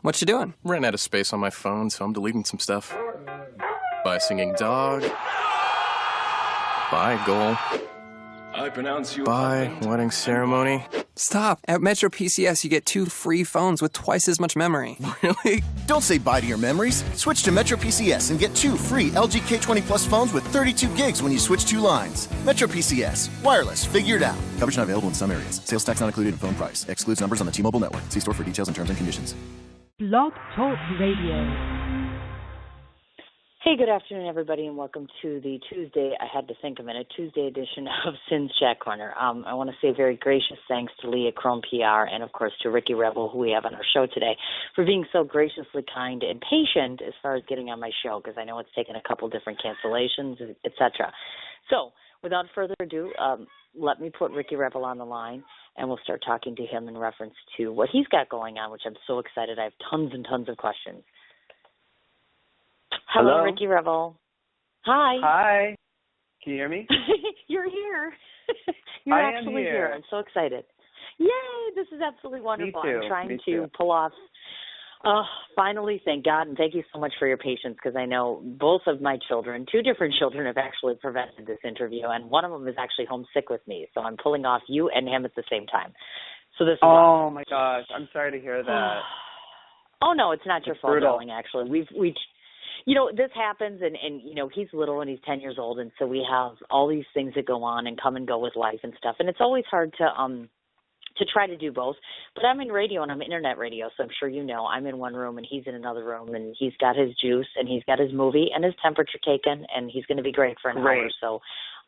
What you doing? Ran out of space on my phone, so I'm deleting some stuff. Bye, singing dog. Bye, goal. I pronounce you Bye, husband. wedding ceremony. Stop. At Metro PCS, you get 2 free phones with twice as much memory. Really? Don't say bye to your memories. Switch to Metro PCS and get 2 free LG K20 Plus phones with 32 gigs when you switch 2 lines. Metro PCS. Wireless. Figure it out. Coverage not available in some areas. Sales tax not included in phone price. Excludes numbers on the T-Mobile network. See store for details and terms and conditions. Blog Talk Radio. Hey, good afternoon, everybody, and welcome to the Tuesday, I had to think a minute, Tuesday edition of Sin's Chat Corner. I want to say very gracious thanks to Leah Crone PR and, of course, to Ricky Rebel, who we have on our show today, for being so graciously kind and patient as far as getting on my show, because I know it's taken a couple different cancellations, etc. So, without further ado, let me put Ricky Rebel on the line, and we'll start talking to him in reference to what he's got going on, which I'm so excited. I have tons and tons of questions. Hello, Ricky Rebel. Hi. Hi. Can you hear me? You're here. You're I am actually here. I'm so excited. Yay, this is absolutely wonderful. Me too. I'm trying Me to too. pull off, finally, thank God, and thank you so much for your patience, because I know both of my children, 2 different children, have actually prevented this interview, and one of them is actually homesick with me, so I'm pulling off you and him at the same time. So this is awesome. My gosh, I'm sorry to hear that. Oh, no, it's not your fault, brutal. darling, actually. We you know, this happens, and, you know, he's little and he's 10 years old, and so we have all these things that go on and come and go with life and stuff, and it's always hard to try to do both. But I'm in radio, and I'm internet radio, so I'm sure you know I'm in one room and he's in another room, and he's got his juice and he's got his movie and his temperature taken, and he's going to be great for an hour. So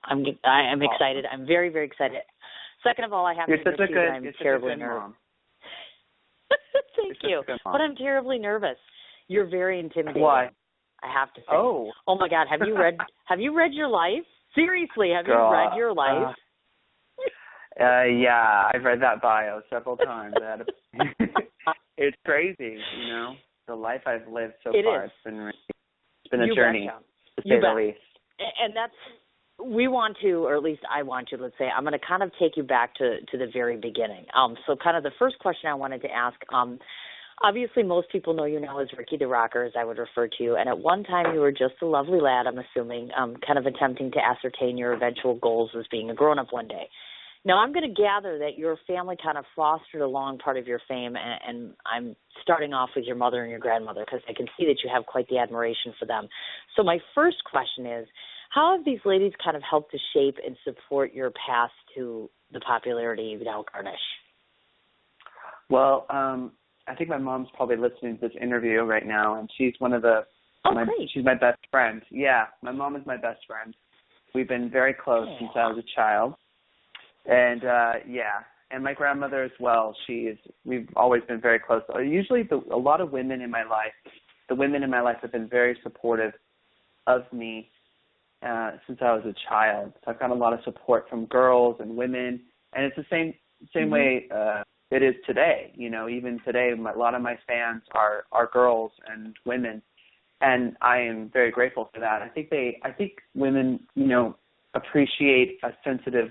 I'm excited. I'm very, very excited. Second of all, I have to admit to you that I'm terribly nervous. Thank you. But I'm terribly nervous. You're very intimidating. Why? I have to say. Oh my God, have you read your life? Seriously, have you read your life? Yeah, I've read that bio several times. It's crazy, you know, the life I've lived so far. It's been a journey, to say the least. And we want to, or at least I want to, let's say, I'm going to kind of take you back to the very beginning. So kind of the first question I wanted to ask, obviously, most people know you now as Ricky the Rocker, as I would refer to you. And at one time, you were just a lovely lad, I'm assuming, kind of attempting to ascertain your eventual goals as being a grown-up one day. Now, I'm going to gather that your family kind of fostered a long part of your fame, and I'm starting off with your mother and your grandmother, because I can see that you have quite the admiration for them. So my first question is, how have these ladies kind of helped to shape and support your path to the popularity you now garnish? Well, I think my mom's probably listening to this interview right now, and she's one of she's my best friend. Yeah, my mom is my best friend. We've been very close since I was a child. And, and my grandmother as well. We've always been very close. Usually a lot of women in my life, have been very supportive of me since I was a child. So I've got a lot of support from girls and women, and it's the same way it is today. You know, even today, a lot of my fans are girls and women, and I am very grateful for that. I think women, you know, appreciate a sensitive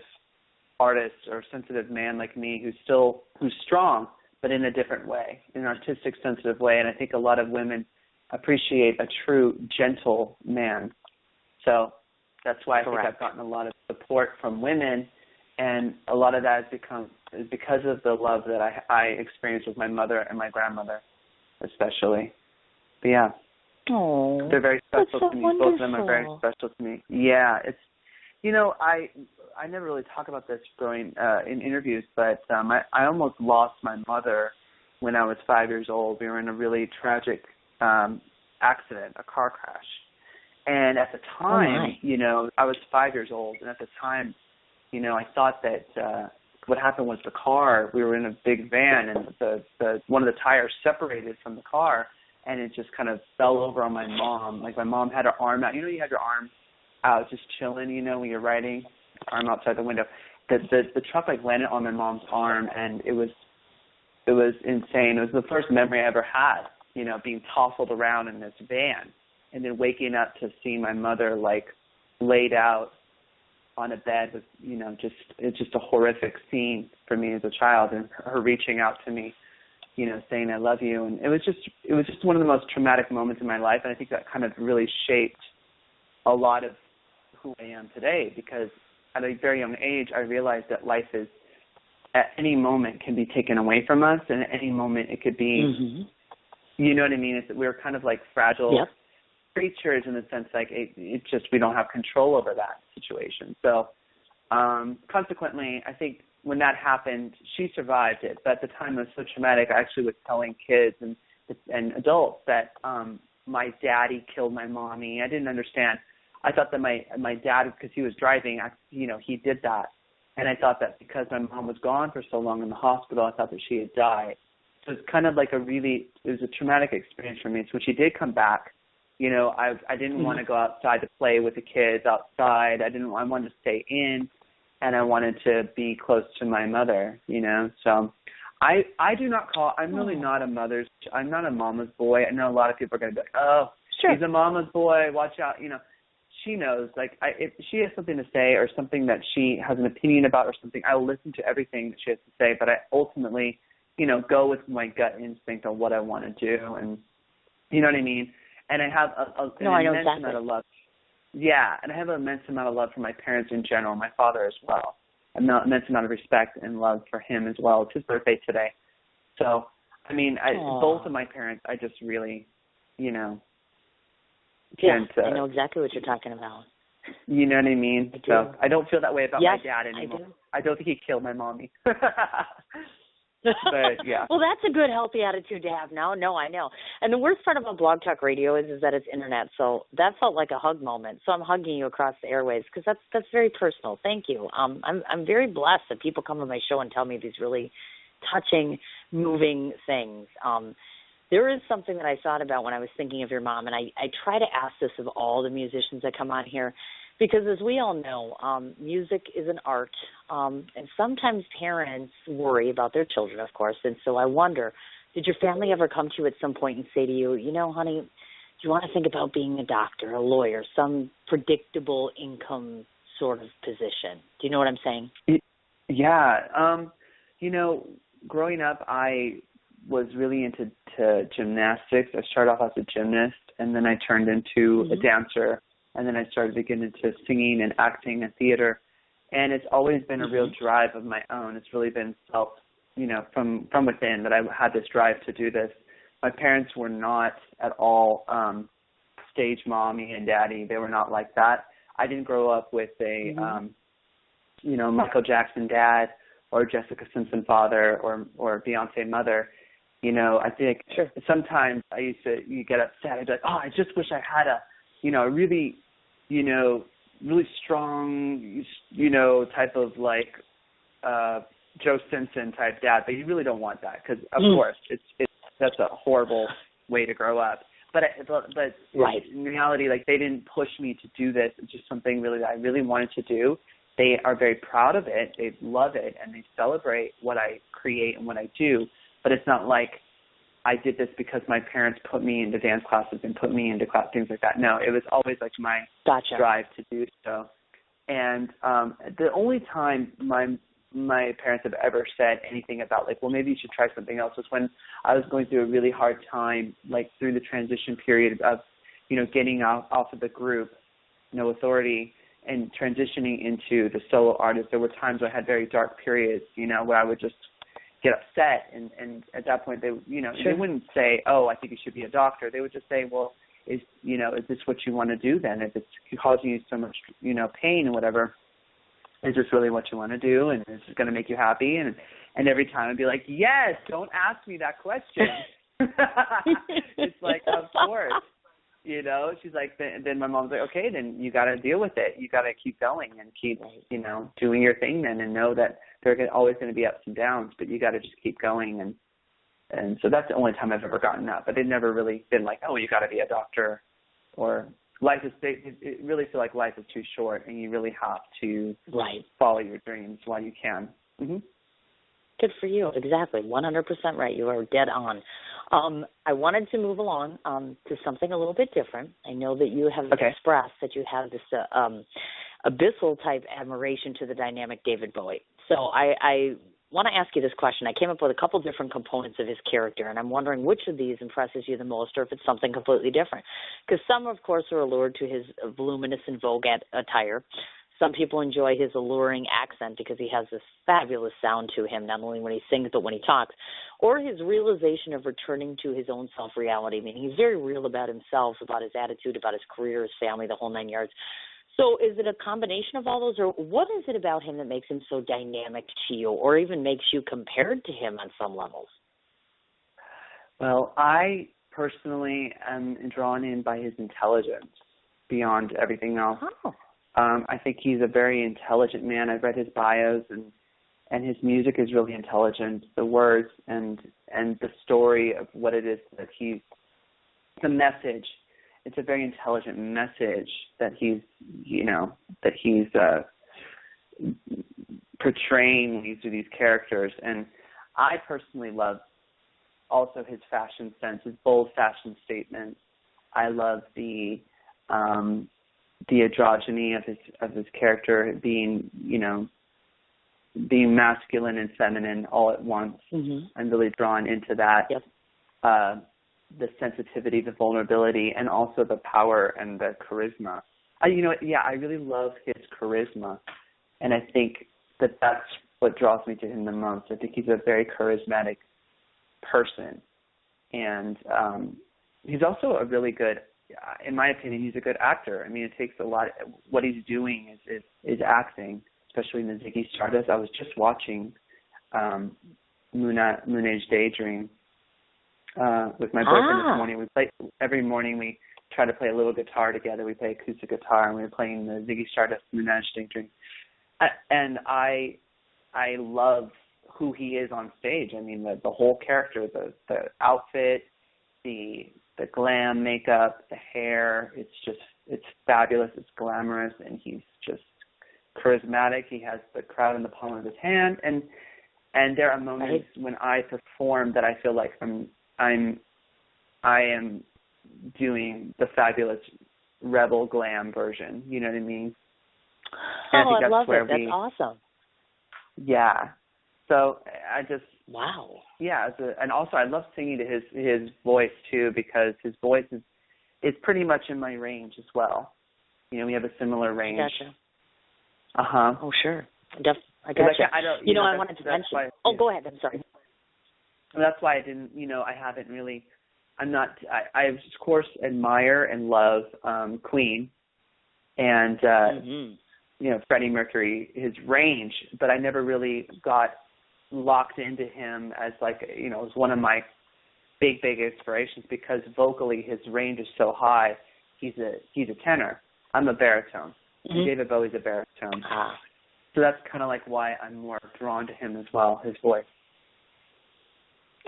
artist or sensitive man like me who's strong, but in a different way, in an artistic, sensitive way. And I think a lot of women appreciate a true, gentle man. So that's why I think I've gotten a lot of support from women, and a lot of that is because of the love that I experienced with my mother and my grandmother, especially. But yeah, they're very special to me. Wonderful. Both of them are very special to me. Yeah, it's, you know, I never really talk about this growing in interviews, but I almost lost my mother when I was 5 years old. We were in a really tragic accident, a car crash. And at the time, you know, I was 5 years old, and at the time, you know, I thought that what happened was the car, we were in a big van, and the one of the tires separated from the car, and it just kind of fell over on my mom. Like, my mom had her arm out. You know, you have your arm out just chilling, you know, when you're riding, arm outside the window. The truck, like, landed on my mom's arm, and it was insane. It was the first memory I ever had, you know, being tousled around in this van, and then waking up to see my mother, like, laid out on a bed with, it's just a horrific scene for me as a child, and her reaching out to me saying I love you. And it was just one of the most traumatic moments in my life. And I think that kind of really shaped a lot of who I am today, because at a very young age, I realized that life is, at any moment, can be taken away from us. And at any moment it could be, you know what I mean? It's that we're kind of like fragile creatures in the sense like it's just, we don't have control over that situation. So consequently, I think when that happened, she survived it. But at the time, it was so traumatic. I actually was telling kids and adults that my daddy killed my mommy. I didn't understand. I thought that my dad, because he was driving, he did that. And I thought that because my mom was gone for so long in the hospital, I thought that she had died. So it's kind of like it was a traumatic experience for me. So when she did come back, I didn't want to go outside to play with the kids outside. I wanted to stay in. And I wanted to be close to my mother, So I do not I'm really not I'm not a mama's boy. I know a lot of people are going to be like, oh, he's a mama's boy, watch out. She knows, like, if she has something to say or something that she has an opinion about or something, I will listen to everything that she has to say. But I ultimately, go with my gut instinct on what I want to do. And you know what I mean? And I have an immense amount of love. Yeah, and I have an immense amount of love for my parents in general, my father as well. An immense amount of respect and love for him as well. It's his birthday today. So, I mean, both of my parents, I just really, I know exactly what you're talking about. You know what I mean? So I don't feel that way about my dad anymore. I do. I don't think he killed my mommy. But, yeah. Well, that's a good, healthy attitude to have now. No, I know. And the worst part about Blog Talk Radio is that it's internet. So that felt like a hug moment. So I'm hugging you across the airwaves because that's very personal. Thank you. I'm very blessed that people come to my show and tell me these really touching, moving things. There is something that I thought about when I was thinking of your mom, and I try to ask this of all the musicians that come on here. Because as we all know, music is an art, and sometimes parents worry about their children, of course. And so I wonder, did your family ever come to you at some point and say to you, honey, do you want to think about being a doctor, a lawyer, some predictable income sort of position? Do you know what I'm saying? Yeah. Growing up, I was really into gymnastics. I started off as a gymnast, and then I turned into a dancer. And then I started to get into singing and acting and theater. And it's always been a real drive of my own. It's really been from within that I had this drive to do this. My parents were not at all stage mommy and daddy. They were not like that. I didn't grow up with a, Michael Jackson dad or Jessica Simpson father or Beyonce mother. I think sometimes you get upset. I'd be like, oh, I just wish I had a really, really strong, type of like Joe Simpson type dad. But you really don't want that because, of course, that's a horrible way to grow up. But in reality, like they didn't push me to do this. It's just something really that I really wanted to do. They are very proud of it. They love it, and they celebrate what I create and what I do. But it's not like I did this because my parents put me into dance classes and put me into things like that. No, it was always like my drive to do so. And the only time my parents have ever said anything about like, well, maybe you should try something else was when I was going through a really hard time, like through the transition period of, getting off of the group, No Authority, and transitioning into the solo artist. There were times where I had very dark periods, where I would just get upset, and at that point they wouldn't say, oh, I think you should be a doctor. They would just say, well, is this what you want to do then? If it's causing you so much pain and whatever, is this really what you want to do, and is it going to make you happy? And every time I'd be like, yes, don't ask me that question. It's like, of course. She's like, then my mom's like, okay, then you got to deal with it. You got to keep going and keep, doing your thing then, and know that there are always going to be ups and downs, but you got to just keep going. And so that's the only time I've ever gotten that. But they've never really been like, oh, you got to be a doctor, or life is. It really feel like life is too short, and you really have to follow your dreams while you can. Mm-hmm. Good for you. Exactly. 100% right. You are dead on. I wanted to move along to something a little bit different. I know that you have expressed that you have this abyssal type admiration to the dynamic David Bowie. So I want to ask you this question. I came up with a couple different components of his character, and I'm wondering which of these impresses you the most, or if it's something completely different. Because some, of course, are allured to his voluminous and vogue attire. Some people enjoy his alluring accent because he has this fabulous sound to him, not only when he sings but when he talks, or his realization of returning to his own self-reality. I mean, he's very real about himself, about his attitude, about his career, his family, the whole 9 yards. So is it a combination of all those, or what is it about him that makes him so dynamic to you, or even makes you compared to him on some levels? Well, I personally am drawn in by his intelligence beyond everything else. Oh. I think he's a very intelligent man. I've read his bios, and his music is really intelligent. The words and the story of what it is that the message. It's a very intelligent message that he's portraying through these characters. And I personally love also his fashion sense, his bold fashion statements. I love the androgyny of his character being masculine and feminine all at once. Mm-hmm. I'm really drawn into that. Yep. The sensitivity, the vulnerability, and also the power and the charisma. I really love his charisma, and I think that's what draws me to him the most. I think he's a very charismatic person, and he's also a really good, in my opinion, he's a good actor. I mean, it takes a lot. What he's doing is acting, especially in the Ziggy Stardust. I was just watching Moon Age Daydream with my boyfriend this morning. Every morning we try to play a little guitar together. We play acoustic guitar, and we were playing the Ziggy Stardust Moon Age Daydream. And I love who he is on stage. I mean, the whole character, the outfit, the glam makeup, the hair, it's fabulous, it's glamorous, and he's just charismatic. He has the crowd in the palm of his hand, and there are moments when I perform that I feel like I am doing the fabulous rebel glam version. You know what I mean? And I love it. That's awesome. Yeah. So I just wow. Yeah, and also I love singing to his voice too, because his voice is pretty much in my range as well. You know, we have a similar range. Gotcha. Uh-huh. Oh, sure. I gotcha. I wanted to mention. Go ahead. I'm sorry. That's why I didn't. I haven't really. I of course admire and love Queen, and Freddie Mercury, his range, but I never really got locked into him as as one of my big inspirations, because vocally his range is so high. He's a tenor. I'm a baritone. Mm-hmm. David Bowie's a baritone. So that's kind of why I'm more drawn to him as well, his voice.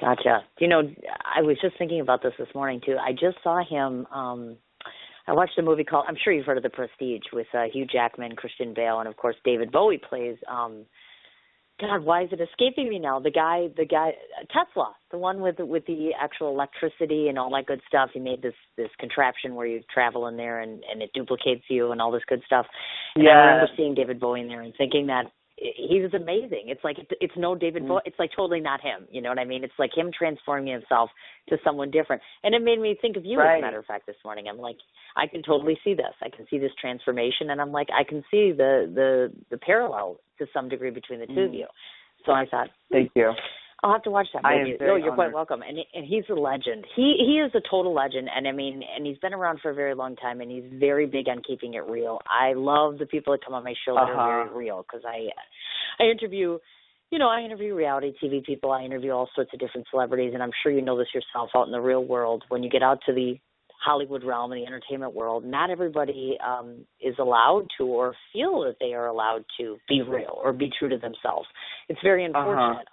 Gotcha. I was just thinking about this morning too. I just saw him. I watched a movie called, I'm sure you've heard of The Prestige, with Hugh Jackman, Christian Bale, and of course David Bowie plays. God, why is it escaping me now? The guy, Tesla, the one with the actual electricity and all that good stuff. He made this contraption where you travel in there and it duplicates you and all this good stuff. And I remember seeing David Bowie in there and thinking that he was amazing. It's it's no David Bowie. It's totally not him. You know what I mean? It's like him transforming himself to someone different. And it made me think of you, as a matter of fact, this morning. I'm like, I can totally see this. I can see this transformation, and I'm like, I can see the parallel to some degree between the two of you. So I thought, thank you. I'll have to watch that movie. No, you're quite welcome. And he's a legend. He is a total legend. And I mean, and he's been around for a very long time, and he's very big on keeping it real. I love the people that come on my show that are very real, because I interview, I interview reality TV people. I interview all sorts of different celebrities, and I'm sure you know this yourself out in the real world. When you get out to the Hollywood realm and the entertainment world, not everybody is allowed to or feel that they are allowed to be real or be true to themselves. It's very unfortunate.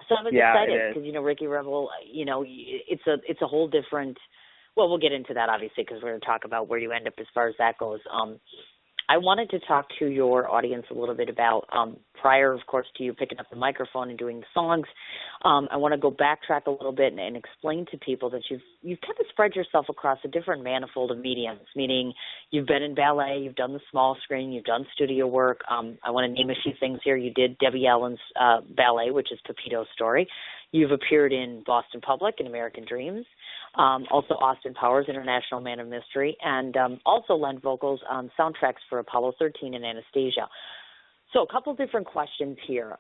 So I was excited because, Ricky Rebel, it's a whole different, well, we'll get into that obviously, because we're going to talk about where you end up as far as that goes. I wanted to talk to your audience a little bit about, prior, of course, to you picking up the microphone and doing the songs, I want to go backtrack a little bit and explain to people that you've kind of spread yourself across a different manifold of mediums, meaning you've been in ballet, you've done the small screen, you've done studio work. I want to name a few things here. You did Debbie Allen's ballet, which is Pepito's Story. You've appeared in Boston Public and American Dreams, also Austin Powers, International Man of Mystery, and also lent vocals on soundtracks for Apollo 13 and Anastasia. So a couple different questions here.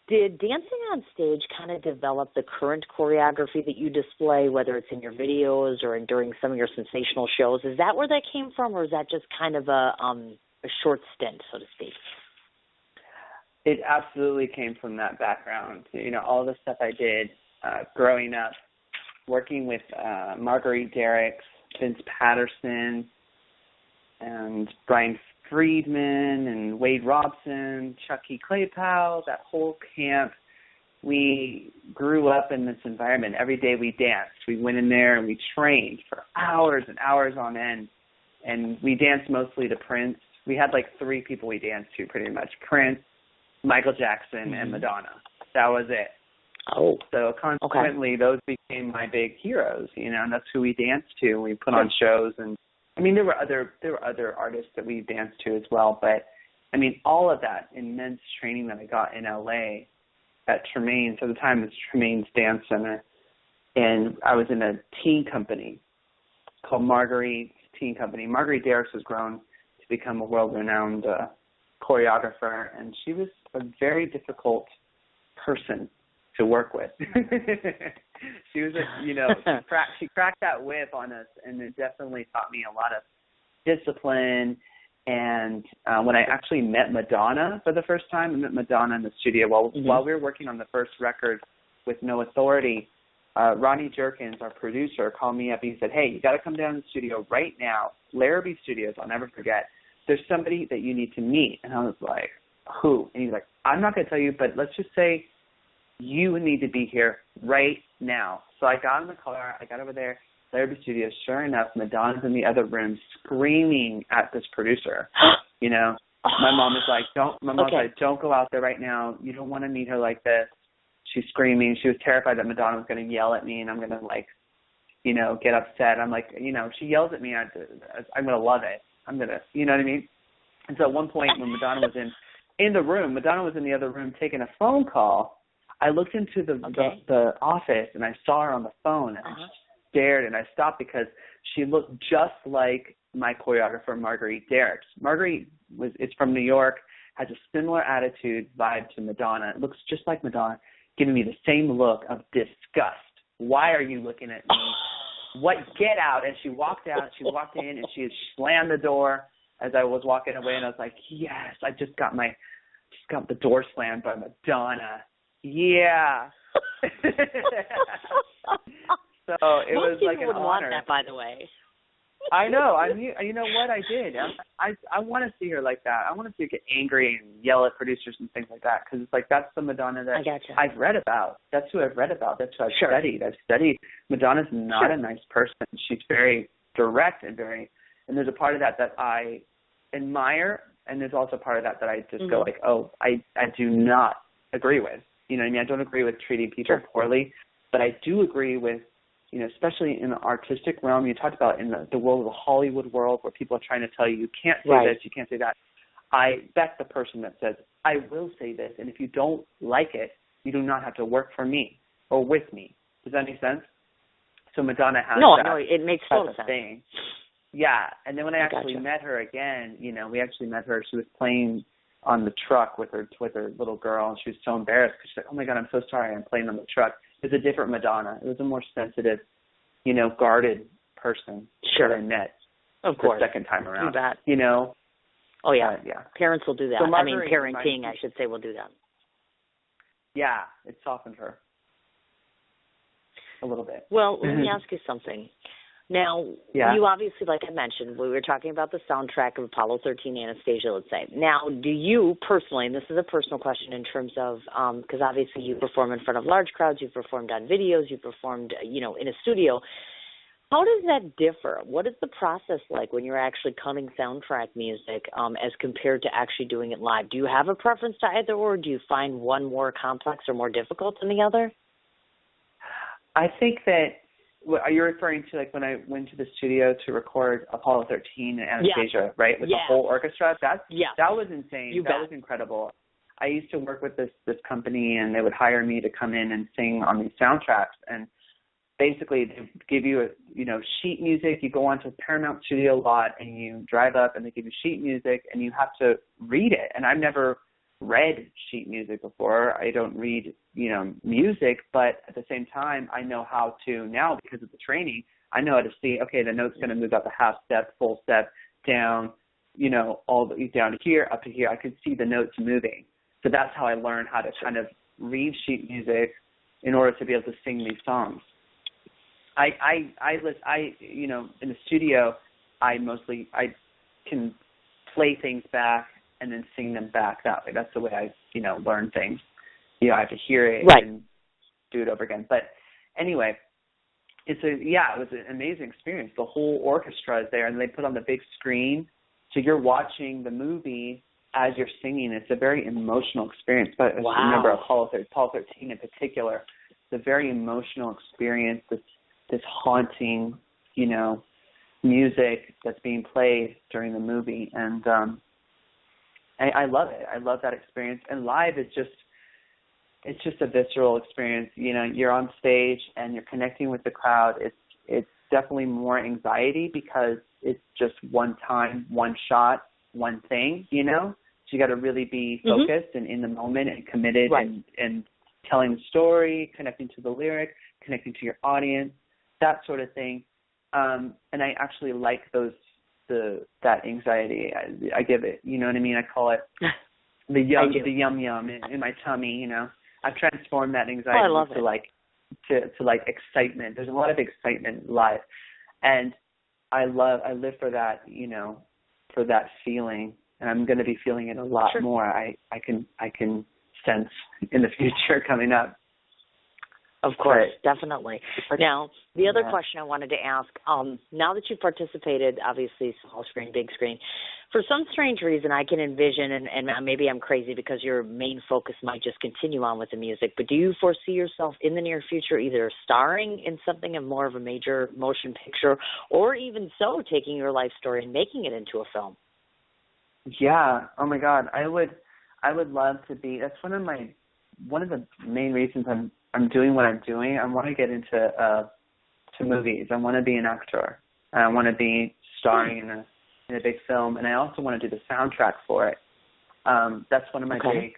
Did dancing on stage kind of develop the current choreography that you display, whether it's in your videos or during some of your sensational shows? Is that where that came from, or is that just kind of a short stint, so to speak? It absolutely came from that background. You know, all the stuff I did growing up, working with Marguerite Derricks, Vince Patterson, and Brian Friedman, and Wade Robson, Chucky Claypow, that whole camp. We grew up in this environment. Every day we danced. We went in there and we trained for hours and hours on end. And we danced mostly to Prince. We had like 3 people we danced to pretty much. Prince, Michael Jackson, and Madonna. That was it. Oh. So consequently, those became my big heroes, you know, and that's who we danced to. We put on shows, and I mean, there were other artists that we danced to as well, but I mean, all of that immense training that I got in LA at Tremaine's, at the time it was Tremaine's Dance Center, and I was in a teen company called Marguerite's Teen Company. Marguerite Derricks has grown to become a world-renowned choreographer, and she was a very difficult person to work with. She was she cracked that whip on us, and it definitely taught me a lot of discipline. And when I actually met Madonna for the first time, I met Madonna in the studio while we were working on the first record with No Authority. Ronnie Jerkins, our producer, called me up. He said, "Hey, you got to come down to the studio right now, Larrabee Studios. I'll never forget. There's somebody that you need to meet." And I was like, "Who?" And he's like, "I'm not going to tell you, but let's just say you need to be here right now." So I got in the car. I got over there, Larrabee Studios. Sure enough, Madonna's in the other room screaming at this producer. You know, my mom is like, "Don't go out there right now. You don't want to meet her like this." She's screaming. She was terrified that Madonna was going to yell at me and I'm going to, like, you know, get upset. I'm like, you know, she yells at me, I'm going to love it. I'm going to, you know what I mean? And so at one point when Madonna was in the room, Madonna was in the other room taking a phone call. I looked into the office and I saw her on the phone and I stared and I stopped because she looked just like my choreographer, Marguerite Derricks. Marguerite is from New York, has a similar attitude, vibe to Madonna. It looks just like Madonna, giving me the same look of disgust. Why are you looking at me? What? Get out. And she walked out. She walked in and she had slammed the door as I was walking away. And I was like, yes, I just got the door slammed by Madonna. Yeah. So it was like an honor. Most people would want that, by the way. I know. You know what? I did. I want to see her like that. I want to see her get angry and yell at producers and things like that because it's like that's the Madonna that I've read about. That's who I've read about. That's who I've studied. I've studied. Madonna's not a nice person. She's very direct and there's a part of that I admire, and there's also a part of that I just go like, oh, I do not agree with. You know what I mean? I don't agree with treating people poorly, but I do agree with, you know, especially in the artistic realm, you talked about in the world of the Hollywood world where people are trying to tell you can't say this, you can't say that. That's the person that says, I will say this, and if you don't like it, you do not have to work for me or with me. Does that make sense? So Madonna has that. No, it makes total sense. Thing. Yeah, and then when I actually met her again, you know, we actually met her. She was playing on the truck with her little girl, and she was so embarrassed because she's like, oh, my God, I'm so sorry, I'm playing on the truck. It was a different Madonna. It was a more sensitive, you know, guarded person that I met of course. The second time around. You bet. You know? Oh, yeah. Parents will do that. So I mean, parenting, I should say, will do that. Yeah, it softened her a little bit. Well, let me ask you something. Now, you obviously, like I mentioned, we were talking about the soundtrack of Apollo 13, Anastasia, let's say. Now, do you personally, and this is a personal question in terms of, because obviously you perform in front of large crowds, you've performed on videos, you've performed, you know, in a studio. How does that differ? What is the process like when you're actually cutting soundtrack music as compared to actually doing it live? Do you have a preference to either, or do you find one more complex or more difficult than the other? I think that are you referring to like when I went to the studio to record Apollo 13 and Anastasia, right? With the whole orchestra? That was insane. That was incredible. I used to work with this company, and they would hire me to come in and sing on these soundtracks. And basically, they give you sheet music. You go onto Paramount Studio lot, and you drive up, and they give you sheet music, and you have to read it. And I've never read sheet music before. I don't read, music, but at the same time, I know how to now because of the training. I know how to see, okay, the note's going to move up a half step, full step, down, all the way down to here, up to here. I could see the notes moving. So that's how I learned how to kind of read sheet music in order to be able to sing these songs. In the studio, I can play things back and then sing them back that way. That's the way I, learn things. I have to hear it and do it over again. But anyway, it was an amazing experience. The whole orchestra is there, and they put on the big screen, so you're watching the movie as you're singing. It's a very emotional experience. But I remember Apollo 13 in particular, it's a very emotional experience. This haunting, music that's being played during the movie, and I love it. I love that experience. And live is it's just a visceral experience. You're on stage and you're connecting with the crowd. It's definitely more anxiety because it's just one time, one shot, one thing, So you got to really be focused and in the moment and committed and telling the story, connecting to the lyric, connecting to your audience, that sort of thing. And I actually like that anxiety. I give it, you know what I mean? I call it the yum in my tummy, I've transformed that anxiety to excitement. There's a lot of excitement live. And I live for that, for that feeling. And I'm going to be feeling it a lot more. I can sense in the future coming up. Of course, definitely. Now, the other question I wanted to ask, now that you've participated, obviously small screen, big screen, for some strange reason I can envision, and maybe I'm crazy because your main focus might just continue on with the music, but do you foresee yourself in the near future either starring in something of more of a major motion picture, or even so taking your life story and making it into a film? Yeah. Oh my God. I would love to be. That's one of the main reasons I'm doing what I'm doing. I want to get into to movies. I want to be an actor. I want to be starring in a big film, and I also want to do the soundtrack for it. That's one of my big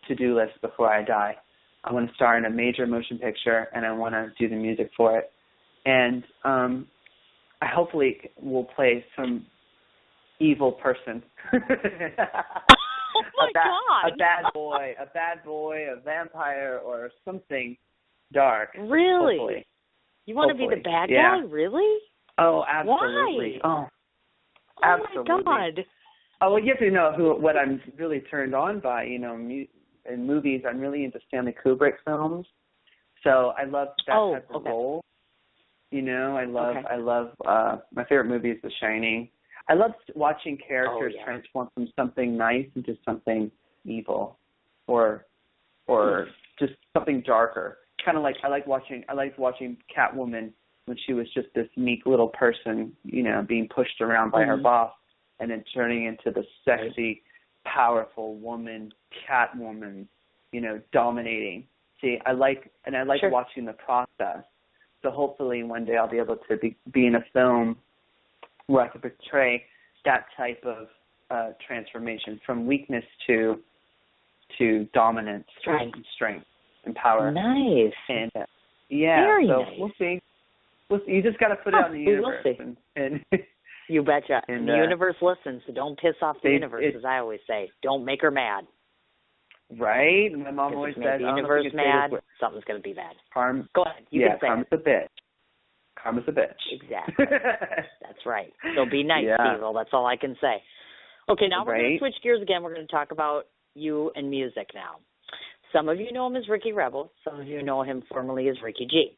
to-do lists before I die. I want to star in a major motion picture, and I want to do the music for it. And I hopefully will play some evil person. Oh my God! A bad boy, a vampire, or something dark. Really? Hopefully. You want to be the bad guy? Really? Oh, absolutely. Why? Absolutely. Oh my God! Oh, well, you have to know what I'm really turned on by. In movies, I'm really into Stanley Kubrick films, so I love that type of role. I love my favorite movie is The Shining. I love watching characters transform from something nice into something evil, or just something darker. Kind of like I liked watching Catwoman when she was just this meek little person, being pushed around by her boss, and then turning into the sexy, powerful woman, Catwoman, dominating. See, I like watching the process. So hopefully one day I'll be able to be in a film where I can portray that type of transformation from weakness to dominance, strength, and power. Nice. And Very so nice. We'll see. You just got to put it out in the universe. And you betcha. And the universe listens, so don't piss off the universe, as I always say. Don't make her mad. Right? My mom always said, the universe mad, something's going to be bad. Go ahead. You can say karma's a bitch. Karma's a bitch. Exactly. That's right. So be nice, Steve. That's all I can say. Okay, now we're going to switch gears again. We're going to talk about you and music now. Some of you know him as Ricky Rebel. Some of you know him formerly as Ricky G.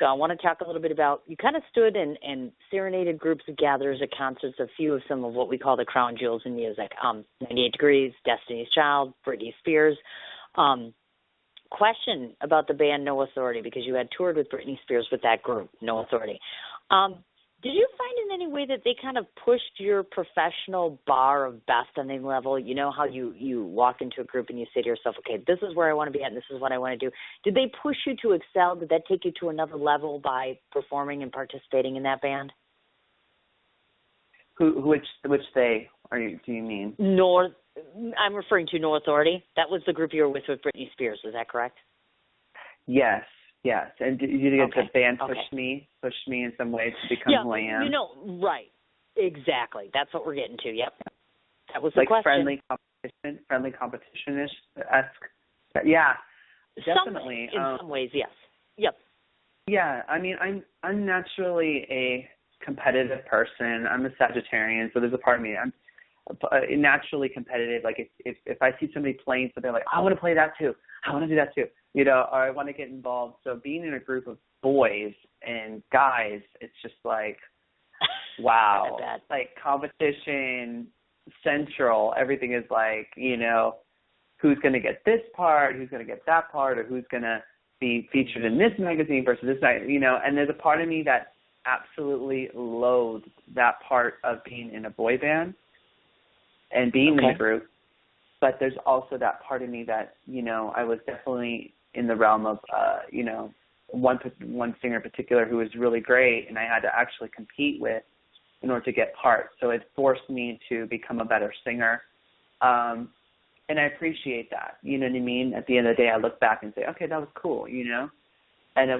I want to talk a little bit about, you kind of stood and serenaded groups of gatherers at concerts, a few of some of what we call the crown jewels in music, 98 Degrees, Destiny's Child, Britney Spears. Question about the band No Authority, because you had toured with Britney Spears with that group, No Authority. Did you find in any way that they kind of pushed your professional bar of best on any level? You know how you walk into a group and you say to yourself, okay, this is where I want to be at and this is what I want to do. Did they push you to excel? Did that take you to another level by performing and participating in that band? Which they do you mean? I'm referring to No Authority. That was the group you were with Britney Spears. Is that correct? Yes. And did you get the band pushed me in some way to become who I am? Right. Exactly. That's what we're getting to. Yep. That was the like question. friendly competition-esque. Yeah, definitely. In some ways, yes. Yep. Yeah, I mean, I'm naturally a competitive person. I'm a Sagittarian, so there's a part of me I'm naturally competitive. Like if I see somebody playing something, like I want to play that too. I want to do that too. Or I want to get involved. So being in a group of boys and guys, it's just like, wow, like competition central. Everything is like, who's going to get this part, who's going to get that part, or who's going to be featured in this magazine versus this night, and there's a part of me that absolutely loathes that part of being in a boy band and being in a group. But there's also that part of me that, I was definitely in the realm of, one singer in particular who was really great and I had to actually compete with in order to get parts. So it forced me to become a better singer. And I appreciate that. You know what I mean? At the end of the day, I look back and say, okay, that was cool, And I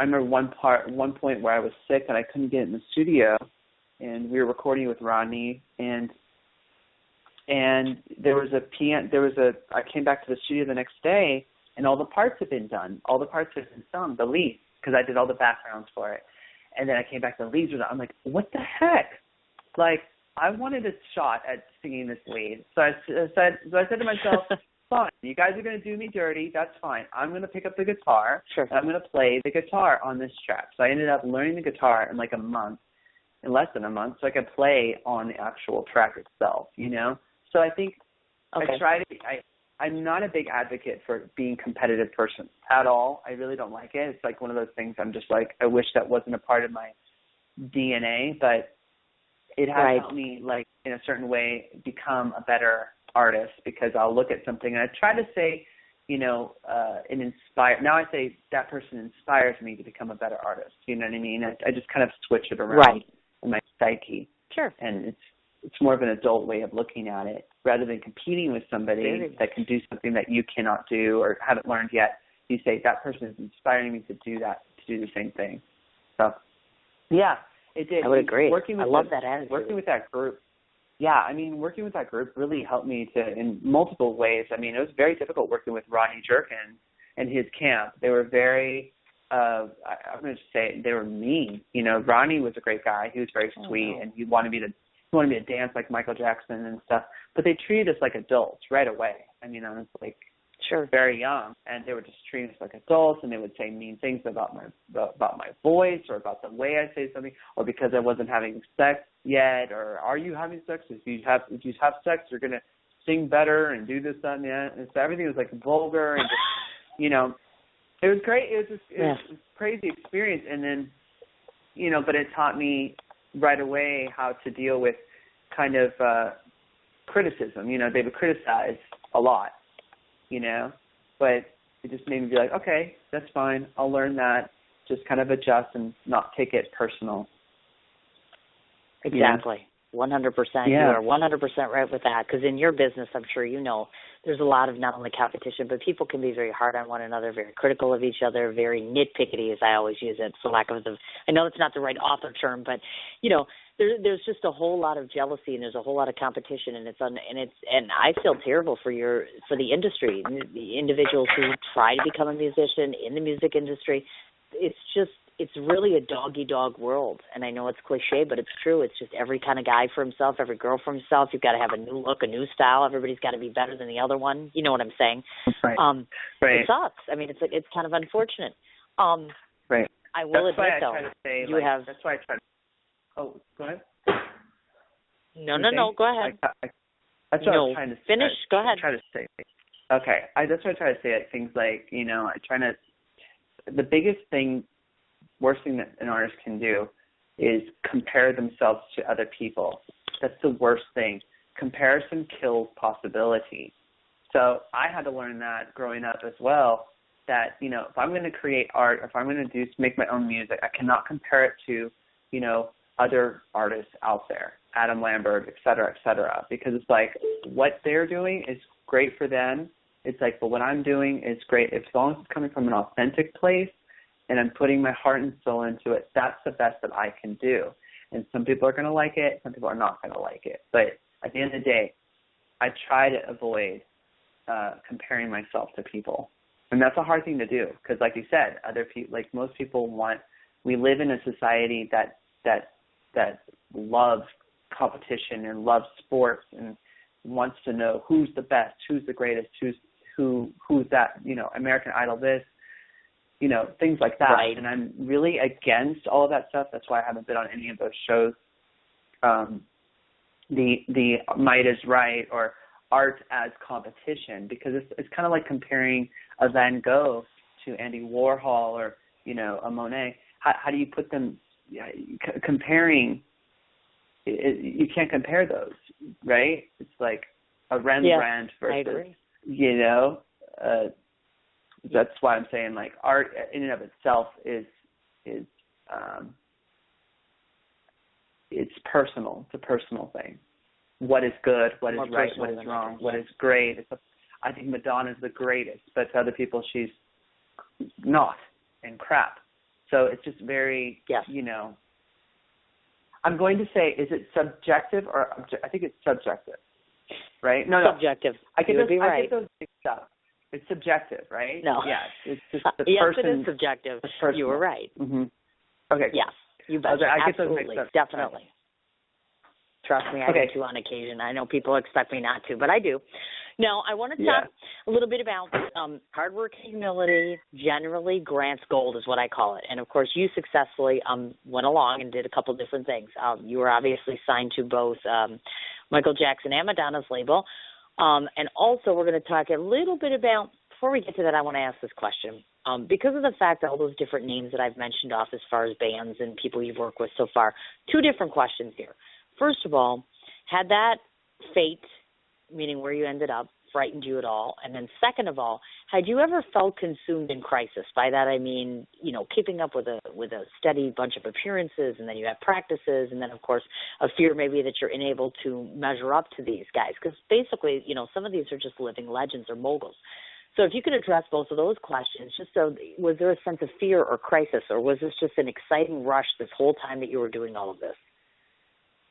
remember one point where I was sick and I couldn't get in the studio and we were recording with Rodney and I came back to the studio the next day and all the parts had been done. All the parts had been sung, the leads, because I did all the backgrounds for it. And then I came back, the leads were done. I'm like, what the heck? Like, I wanted a shot at singing this lead. So I said to myself, fine, you guys are going to do me dirty. That's fine. I'm going to pick up the guitar. Sure. And I'm going to play the guitar on this track. So I ended up learning the guitar in less than a month, so I could play on the actual track itself, So I think I'm not a big advocate for being a competitive person at all. I really don't like it. It's like one of those things I'm just like, I wish that wasn't a part of my DNA, but it has helped me, like, in a certain way, become a better artist because I'll look at something and I try to say, now I say that person inspires me to become a better artist. You know what I mean? I just kind of switch it around in my psyche. Sure. And it's more of an adult way of looking at it rather than competing with somebody that can do something that you cannot do or haven't learned yet. You say that person is inspiring me to do the same thing. So, yeah, it did. I would agree. I love that attitude. Working with that group. Yeah, working with that group really helped me in multiple ways. It was very difficult working with Rodney Jerkins and his camp. They were very, I'm going to say they were mean. Rodney was a great guy. He was very sweet, and he wanted me to dance like Michael Jackson and stuff. But they treated us like adults right away. I was like very young, and they were just treating us like adults, and they would say mean things about my voice or about the way I say something, or because I wasn't having sex yet, or are you having sex? If you have sex, you're gonna sing better and do this, that, and that. And so everything was like vulgar and just, it was great. It was a crazy experience, and then, but it taught me right away how to deal with kind of criticism. They would criticize a lot, but it just made me be like, okay, that's fine. I'll learn that. Just kind of adjust and not take it personal. Exactly. 100%. You are 100% right with that, because in your business, I'm sure there's a lot of not only competition, but people can be very hard on one another, very critical of each other, very nitpickety, as I always use it, for lack of I know it's not the right author term, but, there's just a whole lot of jealousy and there's a whole lot of competition, and and I feel terrible for the industry, the individuals who try to become a musician in the music industry. It's really a dog-eat-dog world, and I know it's cliche, but it's true. It's just every kind of guy for himself, every girl for himself. You've got to have a new look, a new style. Everybody's got to be better than the other one. You know what I'm saying? Right. It sucks. It's kind of unfortunate. Right. I will that's why admit, I though, try to say, you have. That's why I try to. Oh, go ahead. No, go ahead. That's what I was trying to finish. Go ahead. Try to say. Okay, that's what I try to say. Like, things like, I try to. The biggest thing, worst thing that an artist can do, is compare themselves to other people. That's the worst thing. Comparison kills possibility. So I had to learn that growing up as well. That if I'm going to create art, if I'm going to make my own music, I cannot compare it to, other artists out there, Adam Lambert, et cetera, because it's like what they're doing is great for them. It's like, but what I'm doing is great. As long as it's coming from an authentic place and I'm putting my heart and soul into it, that's the best that I can do. And some people are going to like it, some people are not going to like it. But at the end of the day, I try to avoid comparing myself to people. And that's a hard thing to do because, like you said, other people, like most people we live in a society that loves competition and loves sports and wants to know who's the best, who's the greatest, who's that, American Idol this, things like that. Right. And I'm really against all of that stuff. That's why I haven't been on any of those shows. The Might is Right or art as competition, because it's kind of like comparing a Van Gogh to Andy Warhol or, a Monet. How do you put them comparing? You can't compare those, right? It's like a Rembrandt versus, that's why I'm saying like art in and of itself is it's personal. It's a personal thing. What is good? What is right? What is wrong? What is great? I think Madonna's the greatest, but to other people she's not and crap. So it's just very, I'm going to say, is it subjective or I think it's subjective, right? No. Subjective. I get those mixed up. It's subjective, right? No. Yes. It's just the yes, person. Yes, it is subjective. You were right. Mm-hmm. Okay. Yes, you bet. Absolutely. Definitely. Trust me, I do too on occasion. I know people expect me not to, but I do. Now, I want to talk a little bit about hard work and humility generally grants gold is what I call it. And, of course, you successfully went along and did a couple different things. You were obviously signed to both Michael Jackson and Madonna's label. And also we're going to talk a little bit about, before we get to that, I want to ask this question. Because of the fact that all those different names that I've mentioned off as far as bands and people you've worked with so far, two different questions here. First of all, had that fate, meaning where you ended up, frightened you at all? And then second of all, had you ever felt consumed in crisis? By that I mean, keeping up with a steady bunch of appearances, and then you have practices, and then, of course, a fear maybe that you're unable to measure up to these guys. Because basically, some of these are just living legends or moguls. So if you could address both of those questions, was there a sense of fear or crisis, or was this just an exciting rush this whole time that you were doing all of this?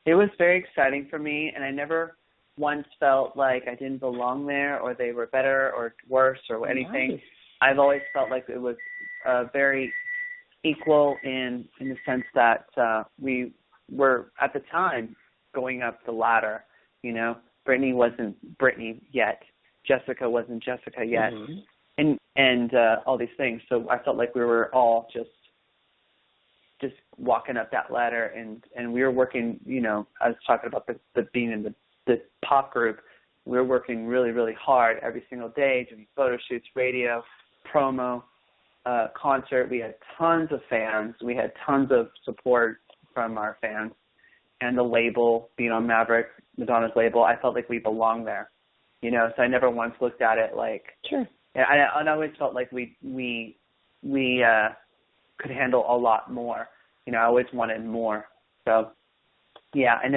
It was very exciting for me, and I never once felt like I didn't belong there or they were better or worse or anything. Nice. I've always felt like it was very equal in the sense that we were, at the time, going up the ladder. Brittany wasn't Brittany yet. Jessica wasn't Jessica yet. Mm-hmm. And all these things. So I felt like we were all just walking up that ladder, and we were working, I was talking about the being in the pop group. We were working really, really hard every single day, doing photo shoots, radio, promo, concert. We had tons of fans. We had tons of support from our fans. And the label, being on Maverick, Madonna's label, I felt like we belonged there. So I never once looked at it like, sure. I always felt like we could handle a lot more. I always wanted more. So, I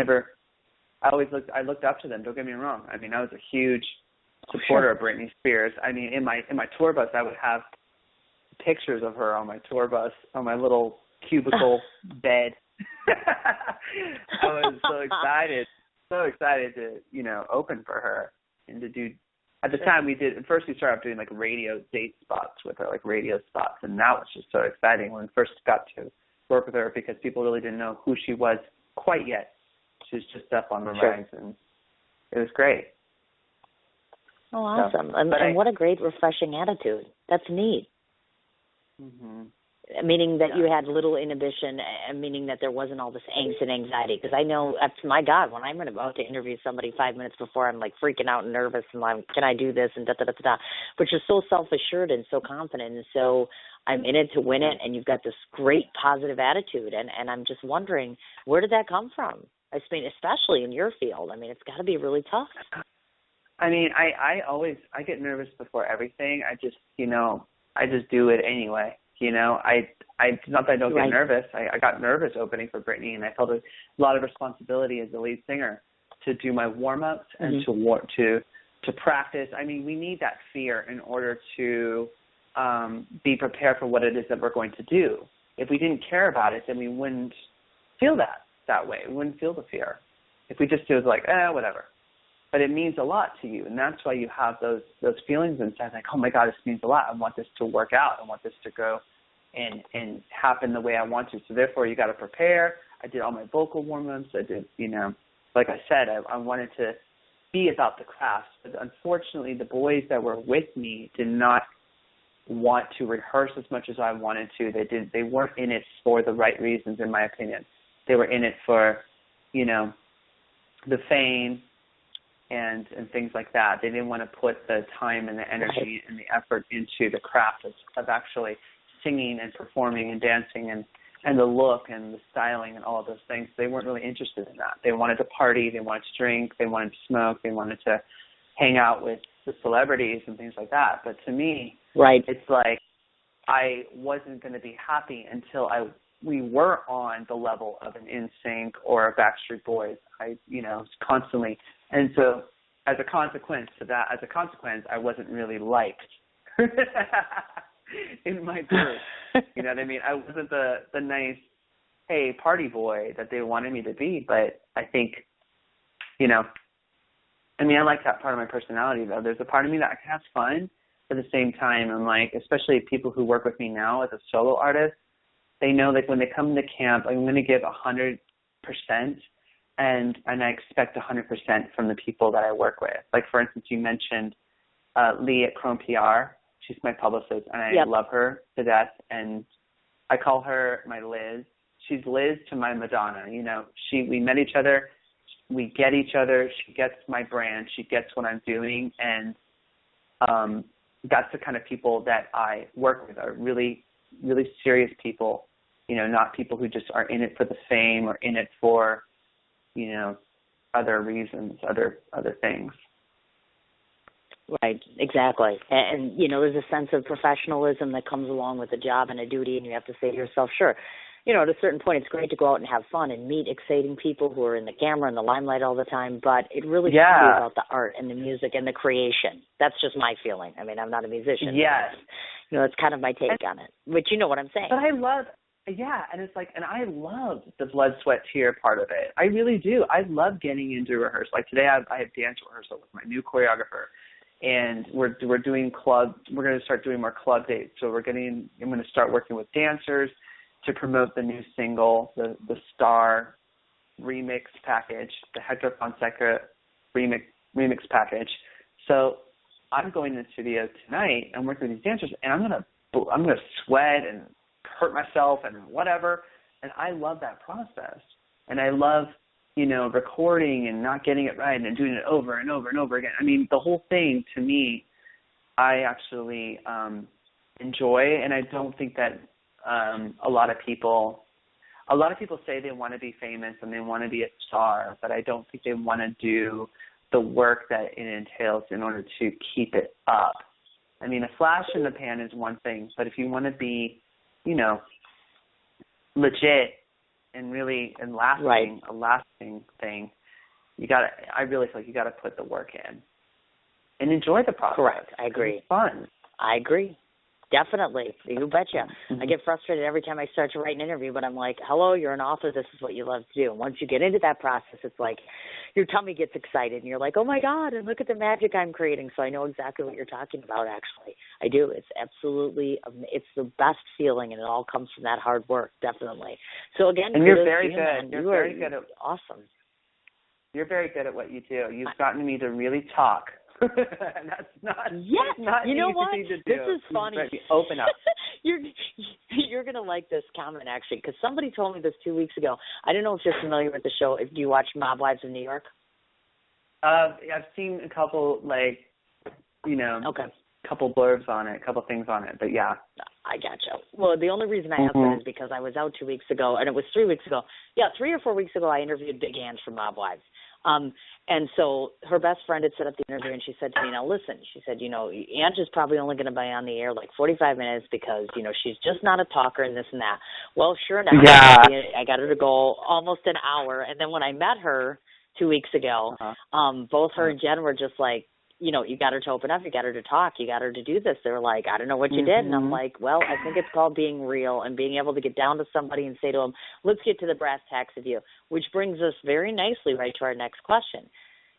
looked up to them. Don't get me wrong. I mean, I was a huge supporter of Britney Spears. I mean, in my tour bus, I would have pictures of her on my tour bus, on my little cubicle bed. I was so excited to, open for her and to do. At the time, first we started off doing like radio date spots with her, like radio spots, and that was just so exciting when we first got to work with her because people really didn't know who she was quite yet. She was just up on the rise, and it was great. Oh, awesome. So, and what a great, refreshing attitude. That's neat. Mm-hmm. meaning that you had little inhibition, meaning that there wasn't all this angst and anxiety. Because I know, my God, when I'm about to interview somebody 5 minutes before, I'm like freaking out and nervous, and I'm, can I do this, and da-da-da-da-da. But you're so self-assured and so confident, and so I'm in it to win it, and you've got this great positive attitude. And I'm just wondering, where did that come from? I mean, especially in your field. I mean, it's got to be really tough. I mean, I get nervous before everything. I just do it anyway. It's not that I don't get nervous. I got nervous opening for Britney, and I felt a lot of responsibility as the lead singer to do my warm-ups and to practice. I mean, we need that fear in order to be prepared for what it is that we're going to do. If we didn't care about it, then we wouldn't feel that way. We wouldn't feel the fear. If we just do it like, whatever. But it means a lot to you, and that's why you have those feelings inside, like, oh my God, this means a lot. I want this to work out. I want this to go and happen the way I want to. So therefore, you got to prepare. I did all my vocal warm-ups. I did, like I said, I wanted to be about the craft. But unfortunately, the boys that were with me did not want to rehearse as much as I wanted to. They weren't in it for the right reasons, in my opinion. They were in it for, the fame and things like that. They didn't want to put the time and the energy and the effort into the craft of actually singing and performing and dancing and the look and the styling and all of those things. They weren't really interested in that. They wanted to party, they wanted to drink, they wanted to smoke, they wanted to hang out with the celebrities and things like that. But to me, it's like I wasn't going to be happy until we were on the level of an NSYNC or a Backstreet Boys. Constantly. And so as a consequence, I wasn't really liked in my group. You know what I mean? I wasn't the nice, hey, party boy that they wanted me to be. But I think, I like that part of my personality, though. There's a part of me that can have fun. At the same time, I'm like, especially people who work with me now as a solo artist, they know that when they come to camp, I'm going to give 100%, and I expect 100% from the people that I work with. Like, for instance, you mentioned Lee at Chrome PR. She's my publicist, and I love her to death, and I call her my Liz. She's Liz to my Madonna. We met each other. We get each other. She gets my brand. She gets what I'm doing, and that's the kind of people that I work with, are really, really serious people, not people who just are in it for the fame or in it for, other reasons, other things. Right, exactly. And there's a sense of professionalism that comes along with a job and a duty, and you have to say to yourself, sure, at a certain point it's great to go out and have fun and meet exciting people who are in the camera and the limelight all the time, but it really should be about the art and the music and the creation. That's just my feeling. I mean, I'm not a musician. Yes. It's kind of my take on it, but you know what I'm saying. But I love, and it's like, and I love the blood, sweat, tear part of it. I really do. I love getting into rehearsal. Like today I have dance rehearsal with my new choreographer, and we're doing we're going to start doing more club dates. So I'm going to start working with dancers to promote the new single, the Star remix package, the Hector Fonseca remix package. So I'm going to the studio tonight and working with these dancers, and I'm gonna sweat and hurt myself and whatever. And I love that process, and I love recording and not getting it right and doing it over and over and over again. I mean, the whole thing to me, I actually enjoy, and I don't think that a lot of people say they want to be famous and they want to be a star, but I don't think they want to do the work that it entails in order to keep it up. I mean, a flash in the pan is one thing, but if you want to be, legit and really lasting, a lasting thing, I really feel like you got to put the work in and enjoy the process. Correct. I agree. It's fun. I agree. Definitely. You betcha. I get frustrated every time I start to write an interview, but I'm like, hello, you're an author. This is what you love to do. And once you get into that process, it's like your tummy gets excited and you're like, oh my God, and look at the magic I'm creating. So I know exactly what you're talking about, actually. I do. It's absolutely, it's the best feeling, and it all comes from that hard work, definitely. So again, and you're very good. You're very good at awesome. You're very good at what you do. You've gotten me to really talk. And that's not you know what? easy to do. This is funny. Open up. you're gonna like this comment actually, because somebody told me this 2 weeks ago. I don't know if you're familiar with the show. If do you watch Mob Wives of New York? I've seen a couple, like, Okay. couple blurbs on it, a couple things on it, but yeah. I gotcha. Well, the only reason I asked that is because I was out 2 weeks ago, and it was 3 weeks ago. Yeah, 3 or 4 weeks ago, I interviewed Big Ann from Mob Wives. And so her best friend had set up the interview, and she said to me, now listen, she said, Aunt is probably only going to be on the air like 45 minutes because, she's just not a talker and this and that. Well, sure enough, I got her to go almost an hour. And then when I met her 2 weeks ago, both her and Jen were just like, you got her to open up, you got her to talk, you got her to do this. They were like, I don't know what you did. And I'm like, well, I think it's called being real and being able to get down to somebody and say to them, let's get to the brass tacks of you, which brings us very nicely right to our next question.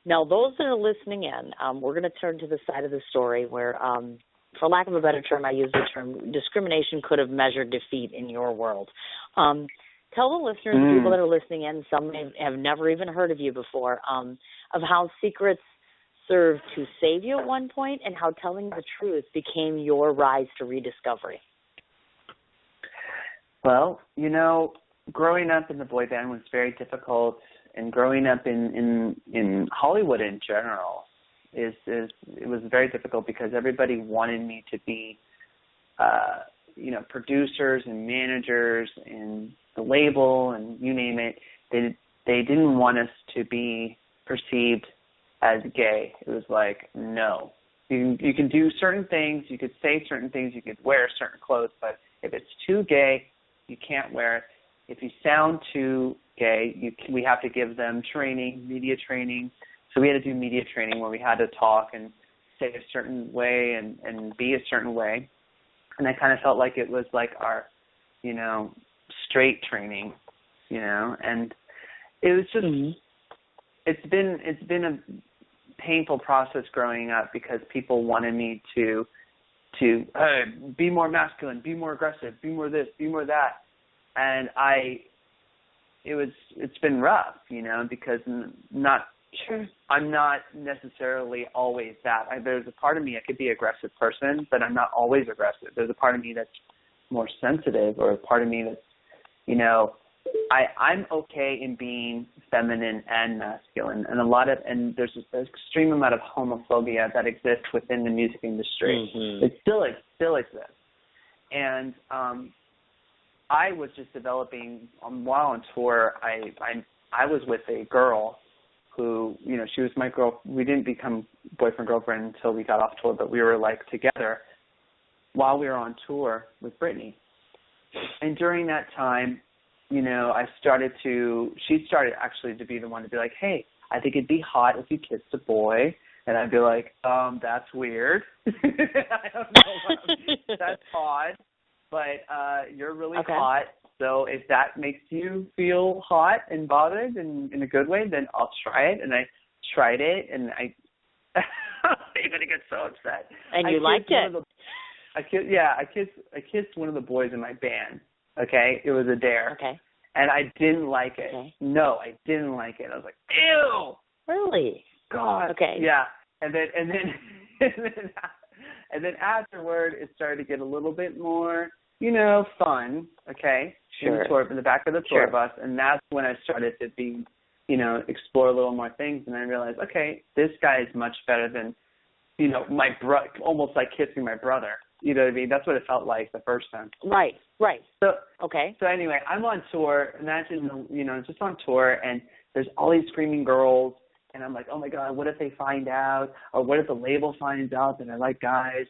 Now, those that are listening in, we're going to turn to the side of the story where, for lack of a better term, I use the term discrimination could have measured defeat in your world. Tell the listeners, the people that are listening in, some have never even heard of you before, of how secrets served to save you at one point and how telling the truth became your rise to rediscovery. Well, growing up in the boy band was very difficult, and growing up in Hollywood in general it was very difficult because everybody wanted me to be producers and managers and the label and you name it. They didn't want us to be perceived as gay. It was like, no. You can do certain things, you could say certain things, you could wear certain clothes, but if it's too gay, you can't wear it. If you sound too gay, we have to give them training, media training. So we had to do media training where we had to talk and say a certain way and be a certain way. And I kind of felt like it was like our, straight training, and it was just, it's been a painful process growing up because people wanted me to be more masculine, be more aggressive, be more this, be more that, and it's been rough, because I'm not necessarily always that. There's a part of me, I could be an aggressive person, but I'm not always aggressive. There's a part of me that's more sensitive, or a part of me that's, I'm okay in being feminine and masculine, and there's an extreme amount of homophobia that exists within the music industry. It still exists, and I was just developing while on tour. I was with a girl who, she was my girl. We didn't become boyfriend girlfriend until we got off tour, but we were like together while we were on tour with Brittany. And during that time, she started actually to be the one to be like, hey, I think it'd be hot if you kissed a boy. And I'd be like, that's weird. I don't know. That's odd. But you're really hot. So if that makes you feel hot and bothered and in a good way, then I'll try it. And I tried it, and I'm going to get so upset. And you liked it. I kissed one of the boys in my band. Okay, it was a dare. Okay. And I didn't like it. Okay. No, I didn't like it. I was like, ew. Really? God. Okay. Yeah. And then afterward, it started to get a little bit more, fun. Okay. Sure. In the back of the tour bus, and that's when I started to be, explore a little more things, and I realized, okay, this guy is much better than, my almost like kissing my brother. You know what I mean? That's what it felt like the first time. Right. So okay. So anyway, I'm on tour. Imagine, just on tour, and there's all these screaming girls, and I'm like, oh my God, what if they find out, or what if the label finds out that I like guys?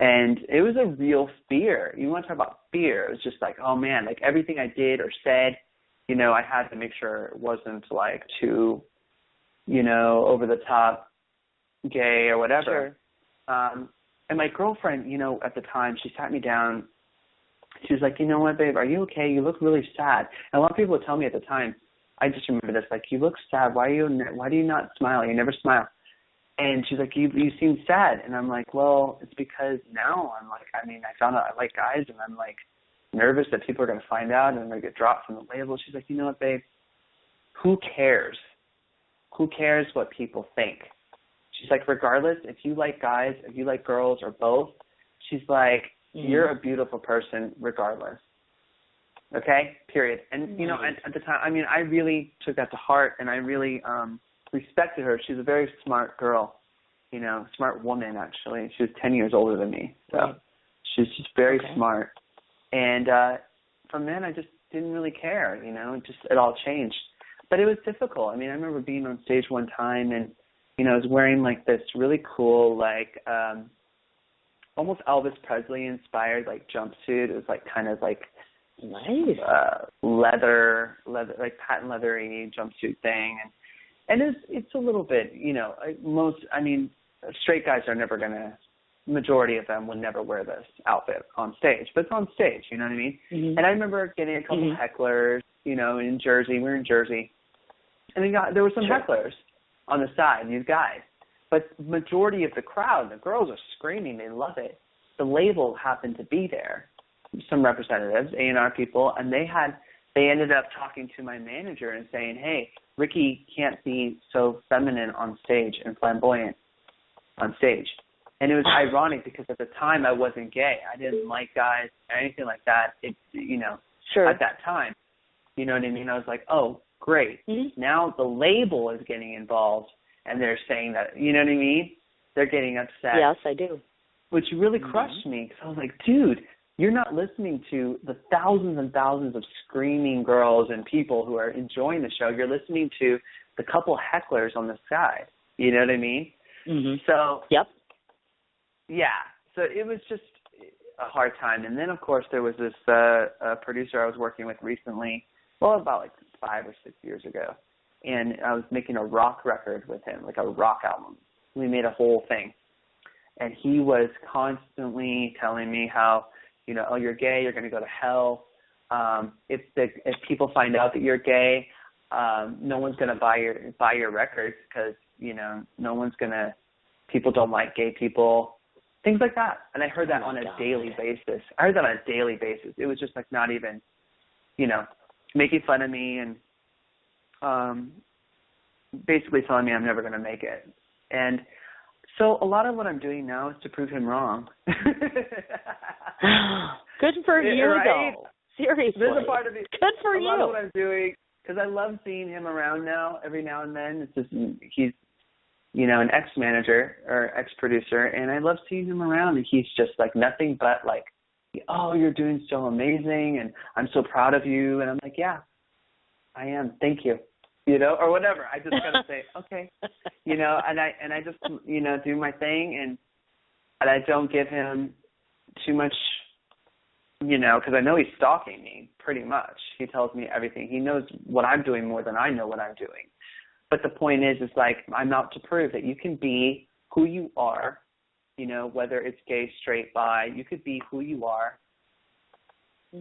And it was a real fear. You want to talk about fear? It was just like, oh man, like everything I did or said, I had to make sure it wasn't like too, over the top, gay or whatever. Sure. And my girlfriend, at the time, she sat me down. She was like, you know what, babe, are you okay? You look really sad. And a lot of people would tell me at the time, I just remember this, like, you look sad. Why do you not smile? You never smile. And she's like, you seem sad. And I'm like, well, it's because now I'm like, I found out I like guys, and I'm like nervous that people are going to find out and I'm going to get dropped from the label. She's like, you know what, babe, who cares? Who cares what people think? She's like, regardless, if you like guys, if you like girls, or both, she's like, You're a beautiful person regardless. Okay? Period. And, you know, at the time, I mean, I really took that to heart, and I really respected her. She's a very smart girl, you know, smart woman, actually. She was 10 years older than me. So she's just very smart. And from then, I just didn't really care, you know. It all changed. But it was difficult. I mean, I remember being on stage one time, and, you know, I was wearing, like, this really cool, like, almost Elvis Presley-inspired, like, jumpsuit. It was, like, kind of, like, nice leather, like patent leathery jumpsuit thing, and it's a little bit, you know, straight guys are never gonna, majority of them would never wear this outfit on stage, but it's on stage, you know what I mean? And I remember getting a couple hecklers, you know, in Jersey. We were in Jersey, and there were some hecklers on the side, these guys, but majority of the crowd, the girls are screaming, they love it. The label happened to be there. Some representatives, A&R people, and they ended up talking to my manager and saying, hey, Ricky can't be so feminine on stage and flamboyant on stage. And it was ironic because at the time I wasn't gay. I didn't like guys or anything like that, at that time. You know what I mean? I was like, oh, great. Now the label is getting involved, and they're saying that, you know what I mean? They're getting upset. Yes, I do. Which really crushed me, because I was like, dude, you're not listening to the thousands and thousands of screaming girls and people who are enjoying the show. You're listening to the couple hecklers on the side. You know what I mean? So, yeah. So it was just a hard time. And then, of course, there was this producer I was working with recently, well, about like 5 or 6 years ago. And I was making a rock record with him, like a rock album. We made a whole thing. And he was constantly telling me how, you know, oh, you're gay, you're going to go to hell. If people find out that you're gay, no one's going to buy your records because, you know, people don't like gay people, things like that. And I heard that on a daily basis. It was just like not even, you know, making fun of me and basically telling me I'm never going to make it. And so a lot of what I'm doing now is to prove him wrong. Good for you, right? though. Seriously. There's a part of me. Good for you. A lot of what I'm doing, because I love seeing him around now. Every now and then, it's just he's, you know, an ex-manager or ex-producer, and I love seeing him around. And he's just like nothing but like, oh, you're doing so amazing, and I'm so proud of you. And I'm like, yeah, I am. Thank you. You know, or whatever. I just gotta say, okay, you know, and I just, you know, do my thing, and I don't give him too much, you know, because I know he's stalking me pretty much. He tells me everything. He knows what I'm doing more than I know what I'm doing. But the point is like I'm out to prove that you can be who you are, you know, whether it's gay, straight, bi, you could be who you are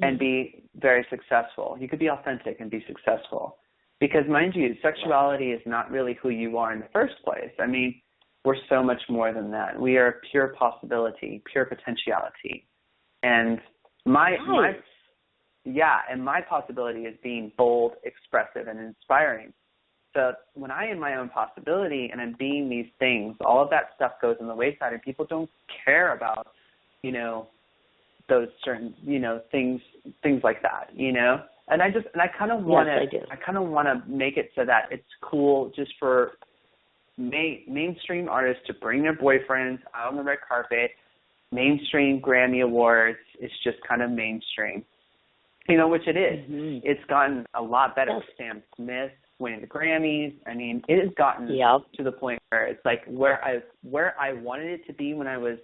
and be very successful. You could be authentic and be successful. Because, mind you, sexuality is not really who you are in the first place. I mean, we're so much more than that. We are pure possibility, pure potentiality. And my possibility is being bold, expressive, and inspiring. So when I am my own possibility and I'm being these things, all of that stuff goes on the wayside, and people don't care about, you know, those certain, you know, things like that, you know. And I kind of want to make it so that it's cool just for mainstream artists to bring their boyfriends out on the red carpet. Mainstream Grammy Awards is just kind of mainstream, you know, which it is. It's gotten a lot better with Sam Smith winning the Grammys. I mean, it has gotten to the point where it's like where I wanted it to be when I was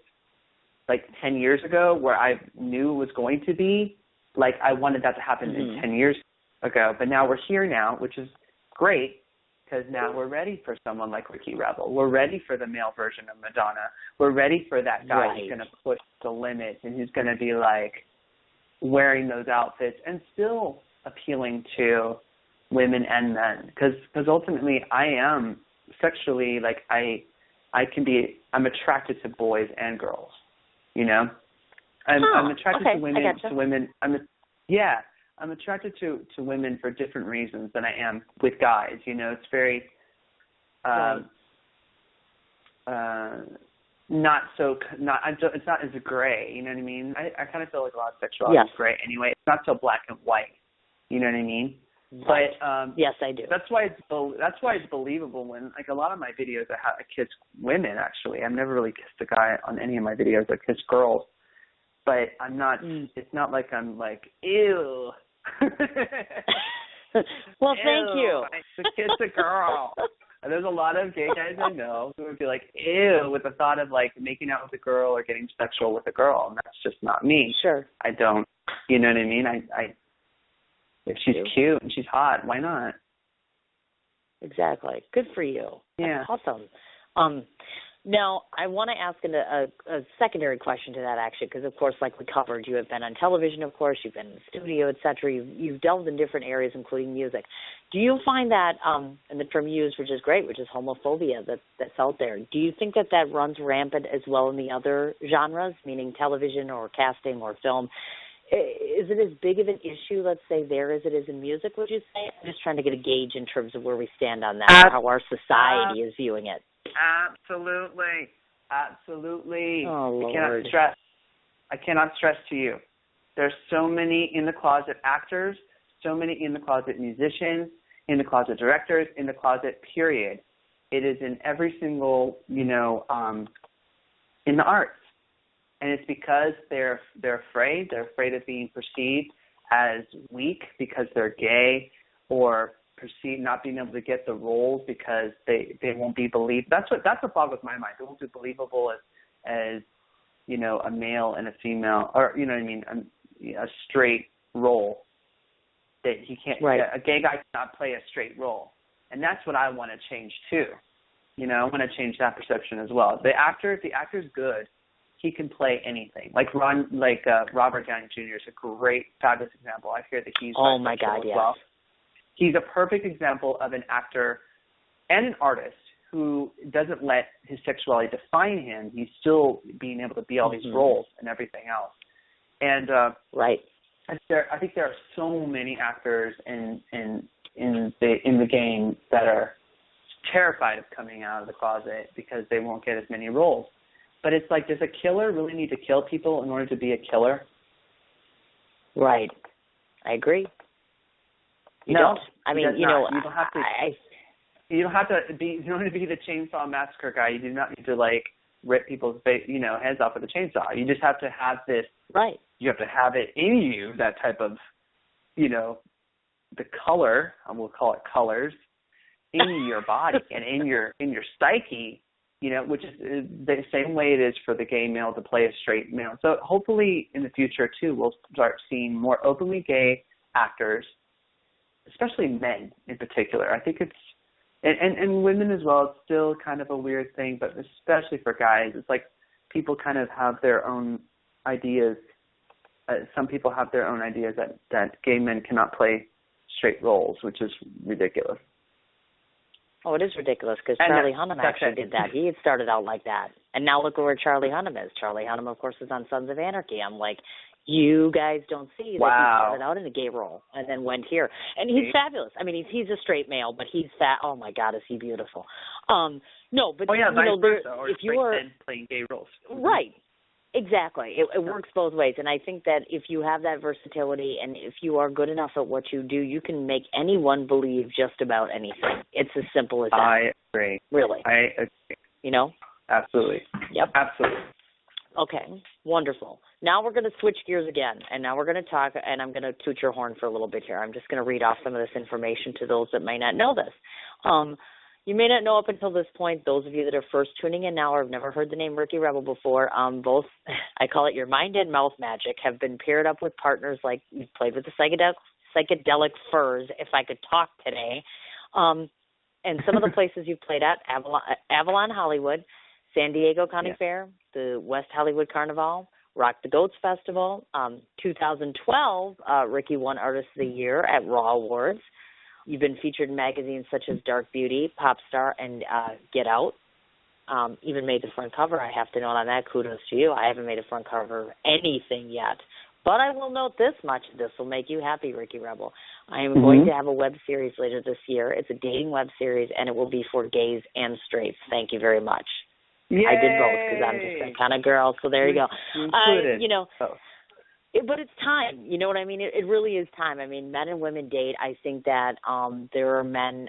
like 10 years ago, where I knew it was going to be. Like, I wanted that to happen in 10 years ago. But now we're here now, which is great, because now we're ready for someone like Ricky Rebel. We're ready for the male version of Madonna. We're ready for that guy who's going to push the limits and who's going to be, like, wearing those outfits and still appealing to women and men. Because ultimately, I am sexually, like, I'm attracted to boys and girls, you know? I'm attracted to women. I'm attracted to women for different reasons than I am with guys. You know, it's very it's not as gray, you know what I mean? I kind of feel like a lot of sexuality is gray anyway. It's not so black and white, you know what I mean? Right. But yes, I do. That's why it's believable when, like, a lot of my videos I kiss women. Actually, I've never really kissed a guy on any of my videos. I kiss girls, but I'm not. It's not like I'm like, ew. Well, thank you. To kiss a girl. And there's a lot of gay guys I know who would be like, ew, with the thought of, like, making out with a girl or getting sexual with a girl, and that's just not me. Sure. I don't, you know what I mean? If she's cute and she's hot, why not? Exactly. Good for you. Yeah. That's awesome. Now, I want to ask a secondary question to that, actually, because, of course, like we covered, you have been on television, of course, you've been in the studio, et cetera. You've delved in different areas, including music. Do you find that, and the term used, which is great, which is homophobia that's out there, do you think that runs rampant as well in the other genres, meaning television or casting or film? Is it as big of an issue, let's say, there as it is in music, would you say? I'm just trying to get a gauge in terms of where we stand on that, or how our society is viewing it. Absolutely. Oh, Lord. I cannot stress to you. There's so many in the closet actors, so many in the closet musicians, in the closet directors, in the closet, period. It is in every single, in the arts. And it's because they're afraid. They're afraid of being perceived as weak because they're gay, or perceived not being able to get the roles because they won't be believed. That's what boggles my mind. They won't be believable as a male and a female, or a straight role. That he can't. Right. A gay guy cannot play a straight role, and that's what I want to change too. I want to change that perception as well. If the actor's good, he can play anything. Robert Downey Jr. is a great, fabulous example. I hear that he's oh my God, yes. Well. He's a perfect example of an actor and an artist who doesn't let his sexuality define him. He's still being able to be all these roles and everything else. And right. I think there are so many actors in the game that are terrified of coming out of the closet because they won't get as many roles. But it's like, does a killer really need to kill people in order to be a killer? Right. I agree. You no, don't. I mean, you don't have to. You don't have to be. You don't have to be the chainsaw massacre guy. You do not need to rip people's heads off with a chainsaw. You just have to have this. Right. You have to have it in you. That type of, the color. We'll call it colors in your body and in your psyche. Which is the same way it is for the gay male to play a straight male. So hopefully in the future too, we'll start seeing more openly gay actors, especially men in particular. I think it's, and women as well, it's still kind of a weird thing, but especially for guys, it's like people kind of have their own ideas. Some people have their own ideas that gay men cannot play straight roles, which is ridiculous. Oh, it is ridiculous because Charlie Hunnam actually did that. He had started out like that. And now look where Charlie Hunnam is. Charlie Hunnam, of course, is on Sons of Anarchy. I'm like, you guys don't see that he started out in a gay role and then went here. And he's fabulous. I mean, he's a straight male, but he's fat. Oh, my God, is he beautiful. No, but, if you are playing gay roles. Right. Exactly. It works both ways. And I think that if you have that versatility and if you are good enough at what you do, you can make anyone believe just about anything. It's as simple as that. I agree. Really. I agree. Absolutely. Yep. Absolutely. Okay. Wonderful. Now we're going to switch gears again, and now we're going to talk, and I'm going to toot your horn for a little bit here. I'm just going to read off some of this information to those that may not know this. You may not know up until this point, those of you that are first tuning in now or have never heard the name Ricky Rebel before, both, I call it your mind and mouth magic, have been paired up with partners like you've played with the psychedelic furs, if I could talk today. And some of the places you've played at, Avalon Hollywood, San Diego County Fair, the West Hollywood Carnival, Rock the Goats Festival. 2012, Ricky won Artist of the Year at Raw Awards. You've been featured in magazines such as Dark Beauty, Pop Star, and Get Out. Even made the front cover. I have to note on that, kudos to you. I haven't made a front cover of anything yet. But I will note this much. This will make you happy, Ricky Rebel. I am going to have a web series later this year. It's a dating web series, and it will be for gays and straights. Thank you very much. Yay! I did both because I'm just that kind of girl. So there you go. But it's time. You know what I mean? It really is time. I mean, men and women date. I think that there are men,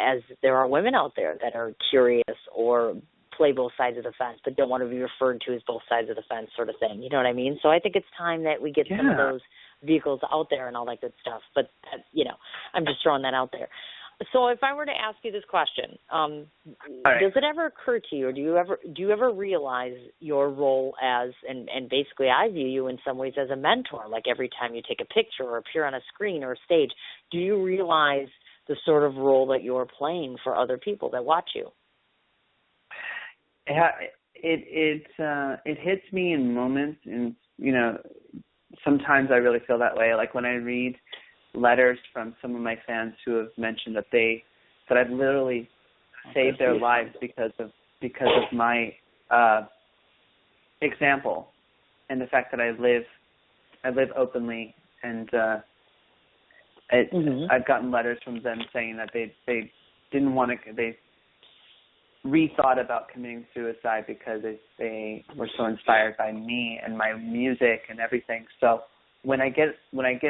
as there are women out there that are curious or play both sides of the fence, but don't want to be referred to as both sides of the fence sort of thing. You know what I mean? So I think it's time that we get some of those vehicles out there and all that good stuff. But, I'm just throwing that out there. So if I were to ask you this question, does it ever occur to you, or do you ever realize your role as, and basically I view you in some ways as a mentor, like every time you take a picture or appear on a screen or a stage, do you realize the sort of role that you're playing for other people that watch you? It hits me in moments, and sometimes I really feel that way. Like when I read letters from some of my fans who have mentioned that I've literally saved their lives because of my example, and the fact that I live openly, and I've gotten letters from them saying that they didn't want to, they rethought about committing suicide because they were so inspired by me and my music and everything. So when I get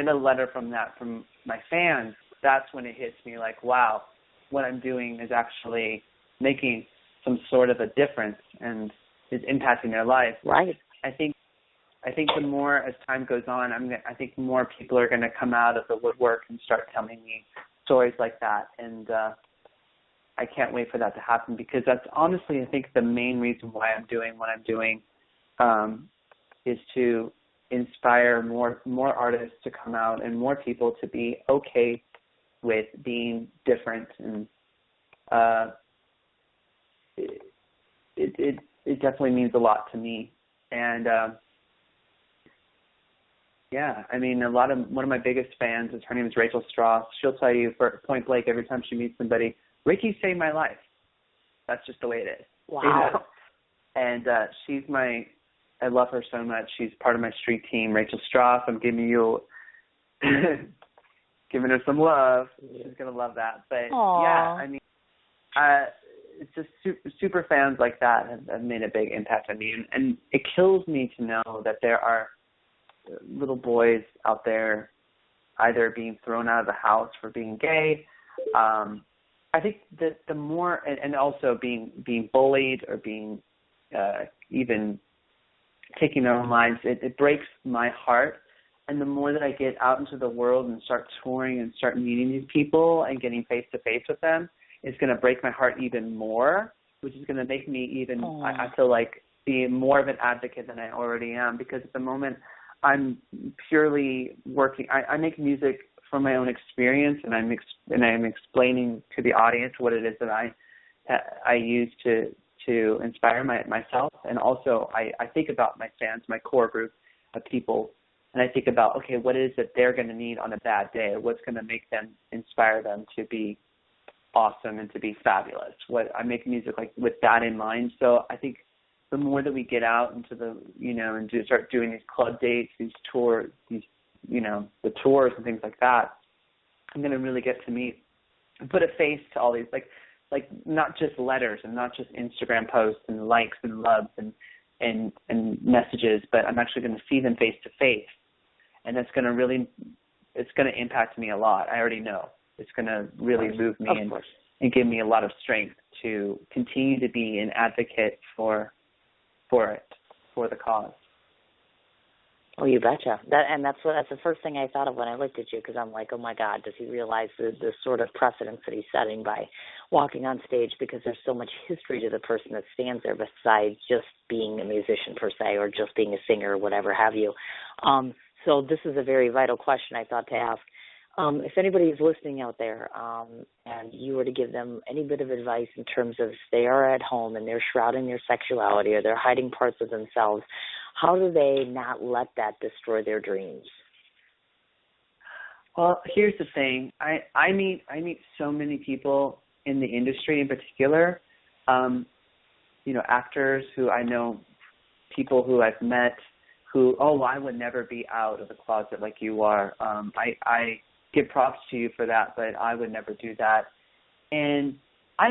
a letter from my fans, that's when it hits me like, wow, what I'm doing is actually making some sort of a difference and is impacting their life. Right. I think the more as time goes on, I think more people are going to come out of the woodwork and start telling me stories like that, and I can't wait for that to happen, because that's honestly, I think, the main reason why I'm doing what I'm doing, is to inspire more artists to come out and more people to be okay with being different. And it definitely means a lot to me. And I mean, one of my biggest fans her name is Rachel Strauss. She'll tell you for point blank every time she meets somebody, Ricky saved my life. That's just the way it is. Wow. And I love her so much. She's part of my street team. Rachel Strauss, I'm giving her some love. She's going to love that. But, Aww. I mean, it's just super fans like that have made a big impact on me. And it kills me to know that there are little boys out there either being thrown out of the house for being gay, I think that the more, and also being bullied or being even taking their own lives, it breaks my heart. And the more that I get out into the world and start touring and start meeting these people and getting face-to-face with them, it's going to break my heart even more, which is going to make me even, I feel like, be more of an advocate than I already am, because at the moment I'm purely working. I make music from my own experience, and I'm explaining to the audience what it is that I use to inspire myself. And also I think about my fans, my core group of people, and I think about, okay, what is it they're going to need on a bad day? What's going to make them, inspire them to be awesome and to be fabulous? I make music like with that in mind. So I think the more that we get out into the, and start doing these club dates, these tours, the tours and things like that, I'm going to really get to meet and put a face to all these, like not just letters and not just Instagram posts and likes and loves and messages, but I'm actually going to see them face to face. And it's going to impact me a lot. I already know. It's going to really move me and give me a lot of strength to continue to be an advocate for the cause. Oh, you betcha. That's the first thing I thought of when I looked at you, because I'm like, oh my God, does he realize the sort of precedence that he's setting by walking on stage? Because there's so much history to the person that stands there besides just being a musician per se, or just being a singer or whatever have you. So this is a very vital question I thought to ask. If anybody is listening out there, and you were to give them any bit of advice in terms of if they are at home and they're shrouding their sexuality or they're hiding parts of themselves, how do they not let that destroy their dreams? Well, here's the thing. I meet so many people in the industry in particular, actors who I know, people who I've met who, I would never be out of the closet like you are. I give props to you for that, but I would never do that. And I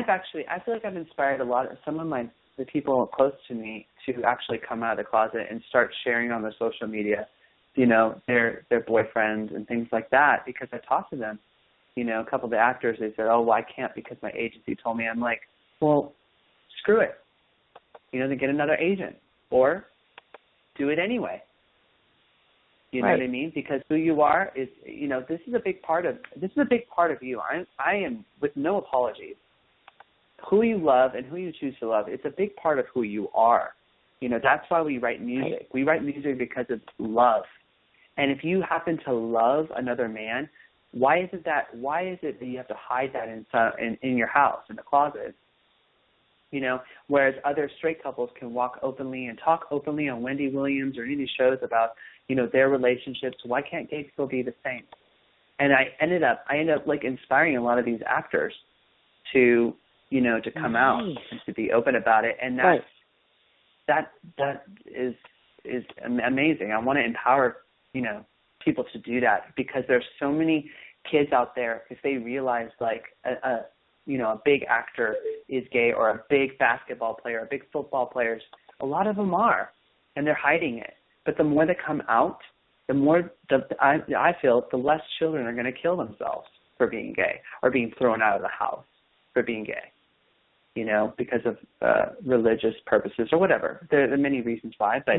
feel like I've inspired some of my the people close to me to actually come out of the closet and start sharing on their social media, their boyfriends and things like that, because I talked to them. A couple of the actors, they said, oh, well, I can't because my agency told me. I'm like, well, screw it. Then get another agent or do it anyway. You know what I mean? Because who you are is, this is a big part of you. I am, with no apologies. Who you love and who you choose to love, it's a big part of who you are. That's why we write music. Right. We write music because of love. And if you happen to love another man, why is it that you have to hide that in your house, in the closet? Whereas other straight couples can walk openly and talk openly on Wendy Williams or any of these shows about, their relationships. Why can't gay people be the same? And I ended up like inspiring a lot of these actors to come out and to be open about it. And that is amazing. I want to empower, people to do that, because there's so many kids out there, if they realize like a big actor is gay, or a big basketball player, a big football player, a lot of them are, and they're hiding it. But the more they come out, the more I feel the less children are going to kill themselves for being gay or being thrown out of the house for being gay, because of religious purposes or whatever. There are many reasons why, but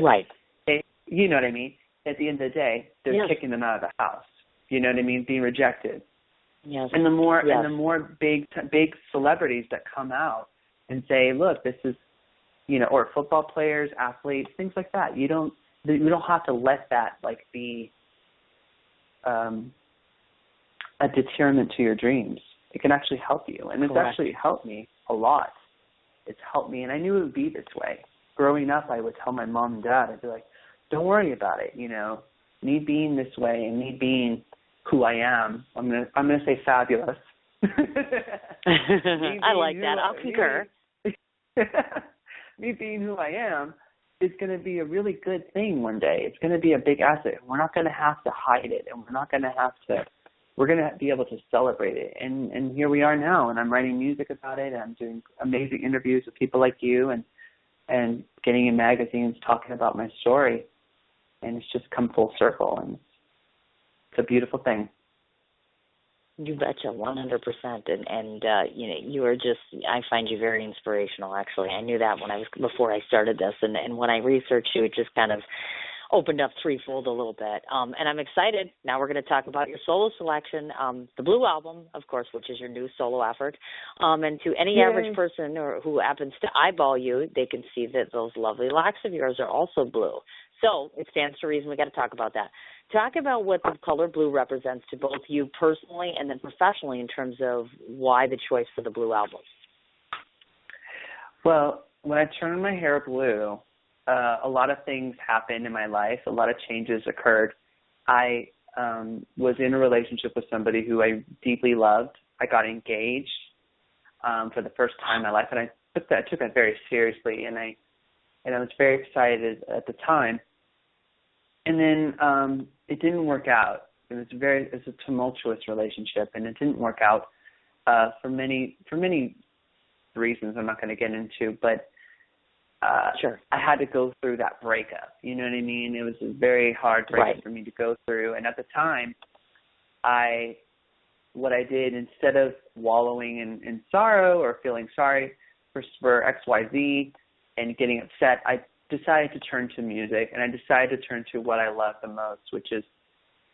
you know what I mean? At the end of the day, they're kicking them out of the house. You know what I mean? Being rejected. Yes. And the more big celebrities that come out and say, look, this is, or football players, athletes, things like that. You don't have to let that like be a deterrent to your dreams. It can actually help you, and it's actually helped me a lot. It's helped me, and I knew it would be this way. Growing up, I would tell my mom and dad, I'd be like, don't worry about it. Me being this way and me being who I am, I'm gonna say fabulous. I like that. I'll concur. Me being who I am is going to be a really good thing one day. It's going to be a big asset. We're not going to have to hide it, and we're going to be able to celebrate it. And here we are now, and I'm writing music about it, and I'm doing amazing interviews with people like you, and getting in magazines talking about my story. And it's just come full circle, and it's a beautiful thing. You betcha, 100%. And you are just, I find you very inspirational, actually. I knew that before I started this. And when I researched you, it just kind of opened up threefold a little bit. And I'm excited. Now we're going to talk about your solo selection, the Blue album, of course, which is your new solo effort. And to any average person or who happens to eyeball you, they can see that those lovely locks of yours are also blue. So it stands to reason we got to talk about that. Talk about what the color blue represents to both you personally and then professionally in terms of why the choice for the Blue album. Well, when I turned my hair blue, a lot of things happened in my life. A lot of changes occurred. I was in a relationship with somebody who I deeply loved. I got engaged for the first time in my life, and I took that very seriously, and I was very excited at the time. And then it didn't work out. It was a tumultuous relationship, and it didn't work out for many reasons I'm not going to get into. But sure, I had to go through that breakup. You know what I mean? It was a very hard breakup for me to go through. And at the time, what I did, instead of wallowing in sorrow or feeling sorry for XYZ and getting upset, I decided to turn to music, and I decided to turn to what I love the most, which is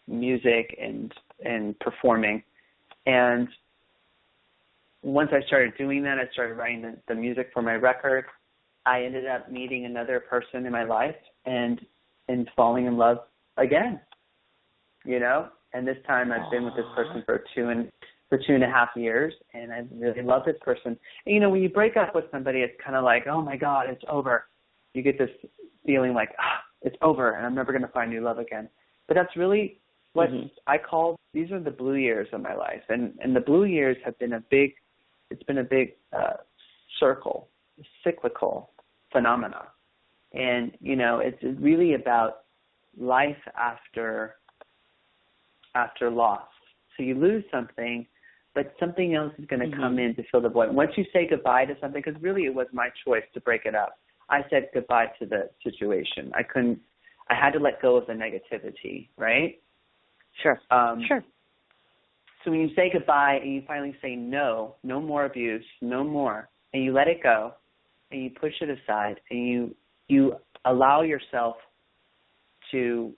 music and performing. And once I started doing that, I started writing the music for my record. I ended up meeting another person in my life and falling in love again, And this time I've been with this person for 2.5 years, and I really love this person. And, when you break up with somebody, it's kind of like, oh, my God, it's over. You get this feeling like, it's over, and I'm never going to find new love again. But that's really what I call, these are the blue years of my life. And the blue years have been a big circle, cyclical phenomena. And, it's really about life after loss. So you lose something, but something else is going to come in to fill the void. Once you say goodbye to something, because really it was my choice to break it up. I said goodbye to the situation. I had to let go of the negativity, right? Sure. Sure. So when you say goodbye and you finally say no more abuse, no more, and you let it go and you push it aside and you allow yourself to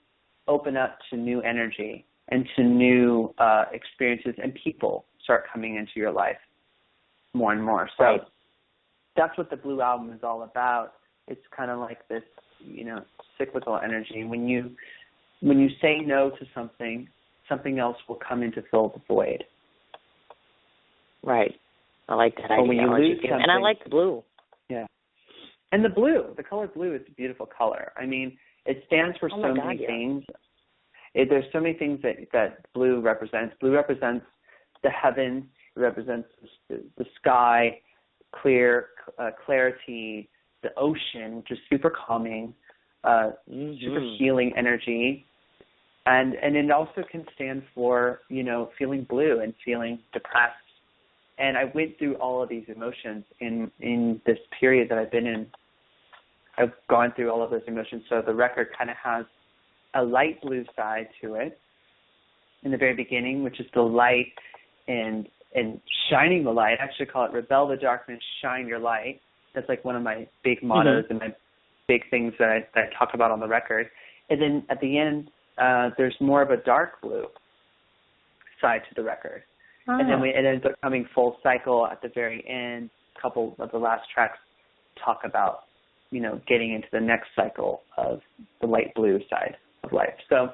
open up to new energy and to new experiences, and people start coming into your life more and more. So that's what the Blue Album is all about. It's kind of like this, cyclical energy. When you say no to something, something else will come in to fill the void. Right. I like that idea. Or when you lose something, and I like the blue. Yeah. And the color blue is a beautiful color. I mean, it stands for so many things. There's so many things that blue represents. Blue represents the heavens. It represents the sky, clarity, the ocean, which is super calming, super healing energy. And it also can stand for, feeling blue and feeling depressed. And I went through all of these emotions in this period that I've been in. I've gone through all of those emotions. So the record kind of has a light blue side to it in the very beginning, which is the light and shining the light. I actually call it rebel the darkness, shine your light. That's like one of my big mottos and my big things that I talk about on the record. And then at the end, there's more of a dark blue side to the record. And then it ends up coming full cycle at the very end. A couple of the last tracks talk about, getting into the next cycle of the light blue side of life. So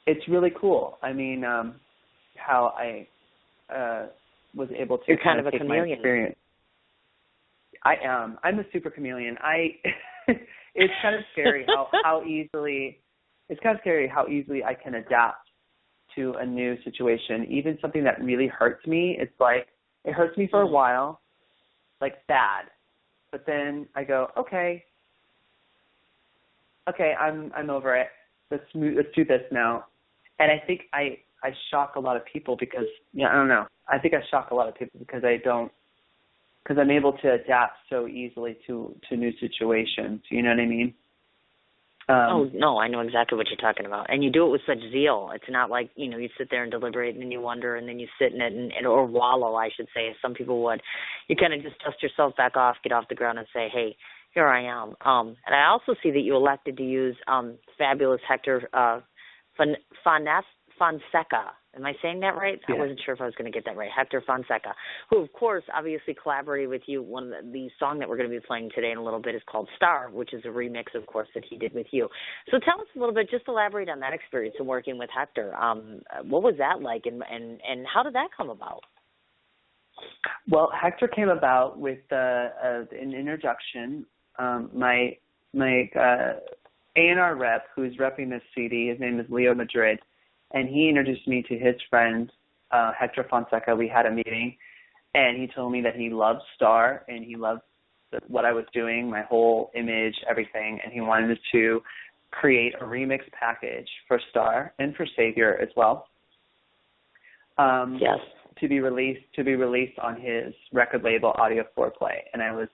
it's really cool. I mean, how I was able to You're kind of a take chameleon. my experience. I am. I'm a super chameleon. It's kind of scary how easily I can adapt to a new situation. Even something that really hurts me, it's like it hurts me for a while, like bad. But then I go, okay, I'm over it. Let's do this now. And I think I shock a lot of people because I don't know. I think I shock a lot of people because I'm able to adapt so easily to new situations. You know what I mean? No, I know exactly what you're talking about. And you do it with such zeal. It's not like, you sit there and deliberate and then you wonder and then you sit in it or wallow, I should say, as some people would. You kind of just dust yourself back off, get off the ground and say, hey, here I am. And I also see that you elected to use fabulous Hector Fonseca. Am I saying that right? Yeah. I wasn't sure if I was going to get that right. Hector Fonseca, who, of course, obviously collaborated with you. One of the song that we're going to be playing today in a little bit is called Star, which is a remix, of course, that he did with you. So tell us a little bit, just elaborate on that experience of working with Hector. What was that like, and how did that come about? Well, Hector came about with an introduction. My A&R rep, who's repping this CD, his name is Leo Madrid, and he introduced me to his friend, Hector Fonseca. We had a meeting, and he told me that he loved Star, and he loved what I was doing, my whole image, everything, and he wanted to create a remix package for Star and for Savior as well. Yes. To be released on his record label, Audio Foreplay, and I was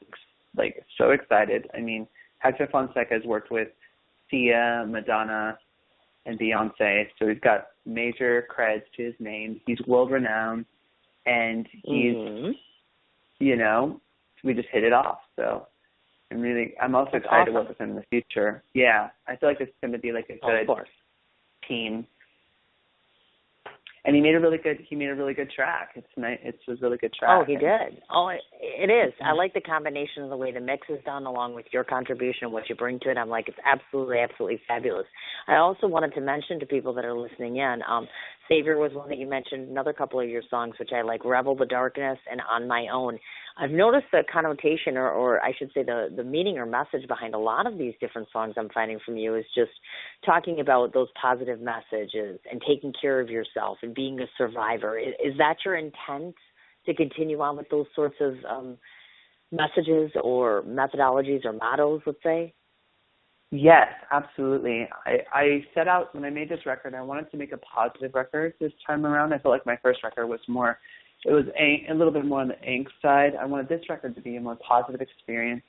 so excited. I mean, Hector Fonseca has worked with Sia, Madonna, and Beyonce, so he's got major creds to his name. He's world-renowned, and he's, we just hit it off. So I'm also excited to work with him in the future. Yeah, I feel like it's going to be like a good team. And he made a really good track. It's nice. It was a really good track. Oh, he did. Oh, it is. I like the combination of the way the mix is done along with your contribution, what you bring to it. I'm like, it's absolutely, absolutely fabulous. I also wanted to mention to people that are listening in, Savior was one that you mentioned, another couple of your songs, which I like, Rebel the Darkness and On My Own. I've noticed the connotation, or I should say the meaning or message behind a lot of these different songs I'm finding from you is just talking about those positive messages and taking care of yourself and being a survivor. Is that your intent to continue on with those sorts of messages or methodologies or mottos, let's say? Yes, absolutely. I set out, when I made this record, I wanted to make a positive record this time around. I felt like my first record was more, it was a little bit more on the angst side. I wanted this record to be a more positive experience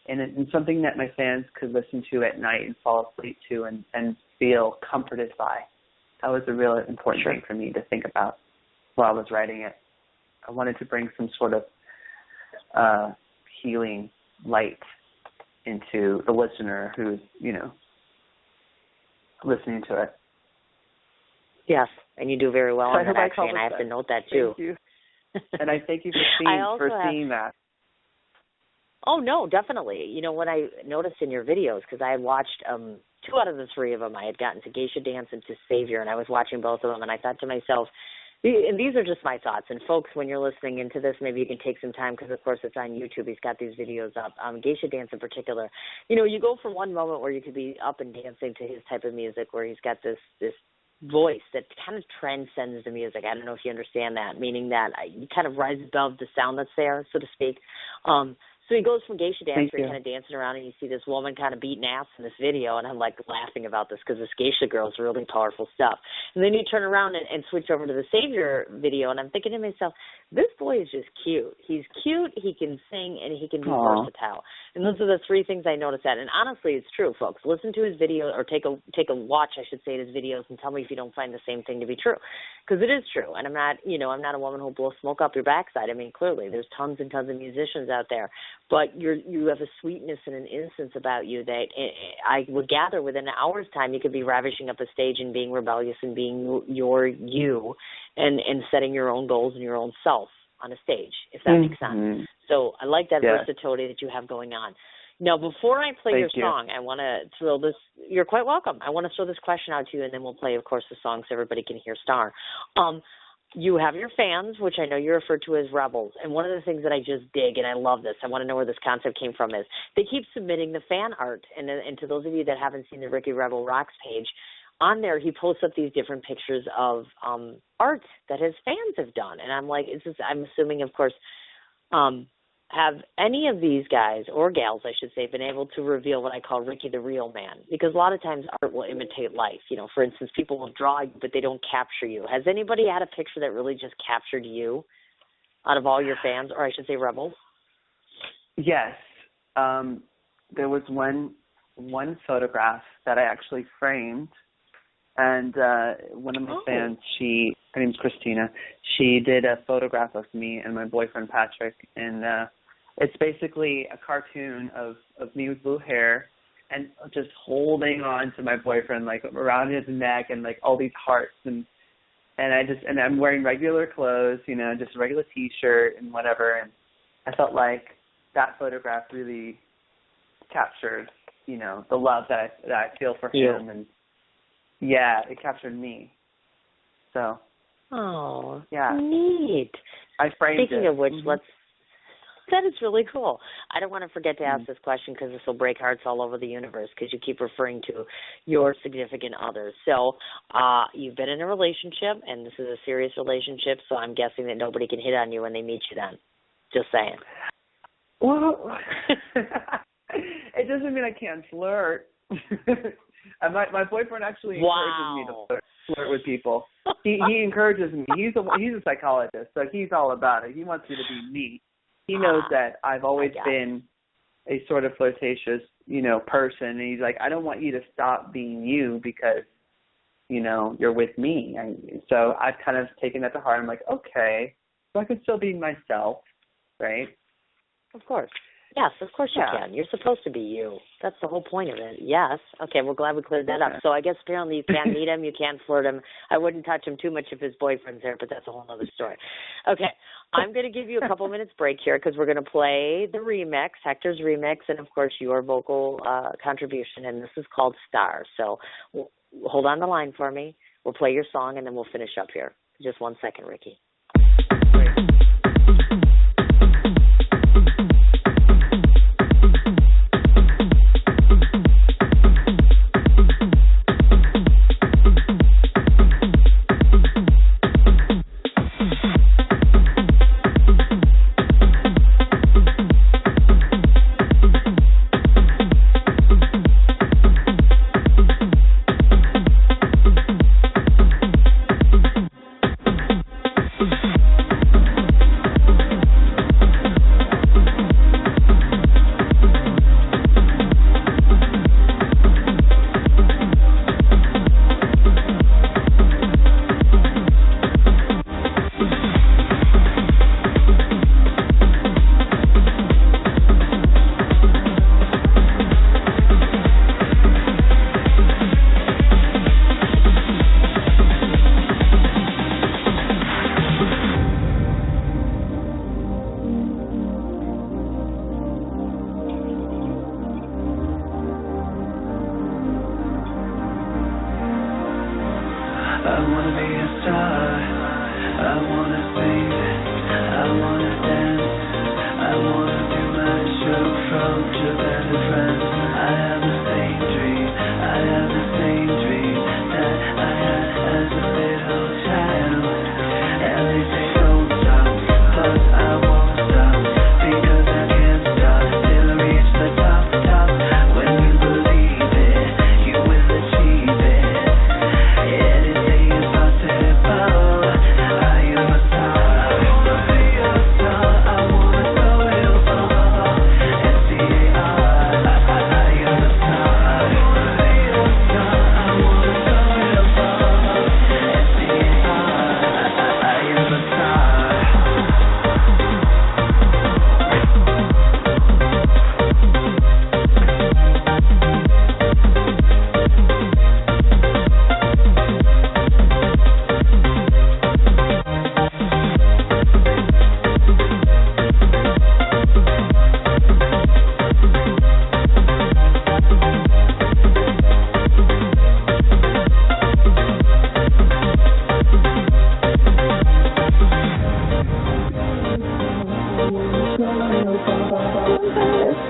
and something that my fans could listen to at night and fall asleep to and feel comforted by. That was a really important thing for me to think about while I was writing it. I wanted to bring some sort of healing light into the listener who's, listening to it. Yes, and you do very well on that, actually, and I have to note that, too. Thank you. And I thank you for seeing that. Oh, no, definitely. What I noticed in your videos, because I had watched 2 out of the 3 of them, I had gotten to Geisha Dance and to Savior, and I was watching both of them, and I thought to myself, and these are just my thoughts, and folks, when you're listening into this, maybe you can take some time, because, of course, it's on YouTube. He's got these videos up. Geisha Dance in particular. You go from one moment where you could be up and dancing to his type of music, where he's got this voice that kind of transcends the music. I don't know if you understand that, meaning that you kind of rise above the sound that's there, so to speak. So he goes from Geisha Dance, where he's kind of dancing around, and you see this woman kind of beating ass in this video, and I'm like laughing about this because this Geisha girl is really powerful stuff. And then you turn around and switch over to the Savior video, and I'm thinking to myself, this boy is just cute. He's cute, he can sing, and he can be versatile. And those are the 3 things I noticed that. And honestly, it's true, folks. Listen to his video, or take a watch, I should say, his videos, and tell me if you don't find the same thing to be true, because it is true. And I'm not a woman who'll blow smoke up your backside. I mean, clearly, there's tons and tons of musicians out there. But you have a sweetness and an innocence about you that I would gather within an hour's time you could be ravishing up a stage and being rebellious and being you and setting your own goals and your own self on a stage, if that makes sense. So I like that versatility that you have going on. Now, before I play your song, I want to throw this. You're quite welcome. I want to throw this question out to you, and then we'll play, of course, the song so everybody can hear Star. You have your fans, which I know you refer to as rebels. And one of the things that I just dig, and I love this, I want to know where this concept came from, is they keep submitting the fan art. And to those of you that haven't seen the Ricky Rebel Rocks page, on there he posts up these different pictures of art that his fans have done. And I'm like, I'm assuming, of course, have any of these guys, or gals, I should say, been able to reveal what I call Ricky the real man? Because a lot of times art will imitate life. For instance, people will draw you, but they don't capture you. Has anybody had a picture that really just captured you out of all your fans, or I should say rebels? Yes. There was one photograph that I actually framed, and one of my fans, her name's Christina, she did a photograph of me and my boyfriend Patrick, and it's basically a cartoon of me with blue hair and just holding on to my boyfriend, like around his neck, and like all these hearts, and I'm wearing regular clothes, just a regular T-shirt and whatever, and I felt like that photograph really captured, the love that I feel for him, and it captured me. So. Oh, neat. I framed it. Speaking of which, that is really cool. I don't want to forget to ask this question, because this will break hearts all over the universe, because you keep referring to your significant others. So you've been in a relationship, and this is a serious relationship, so I'm guessing that nobody can hit on you when they meet you then. Just saying. Well, it doesn't mean I can't flirt. My boyfriend actually encourages me to flirt with people. He encourages me. He's a psychologist, so he's all about it. He wants me to be me. He knows that I've always been a sort of flirtatious, person. And he's like, I don't want you to stop being you because, you're with me. So I've kind of taken that to heart. I'm like, okay, so I can still be myself, right? Of course. Yes, of course you can. You're supposed to be you. That's the whole point of it. Yes. Okay, we're glad we cleared that up. So I guess apparently you can't meet him, you can't flirt him. I wouldn't touch him too much if his boyfriend's there, but that's a whole other story. Okay, I'm going to give you a couple minutes break here, because we're going to play the remix, Hector's remix, and of course your vocal contribution, and this is called Star. So hold on the line for me. We'll play your song, and then we'll finish up here. Just 1 second, Ricky.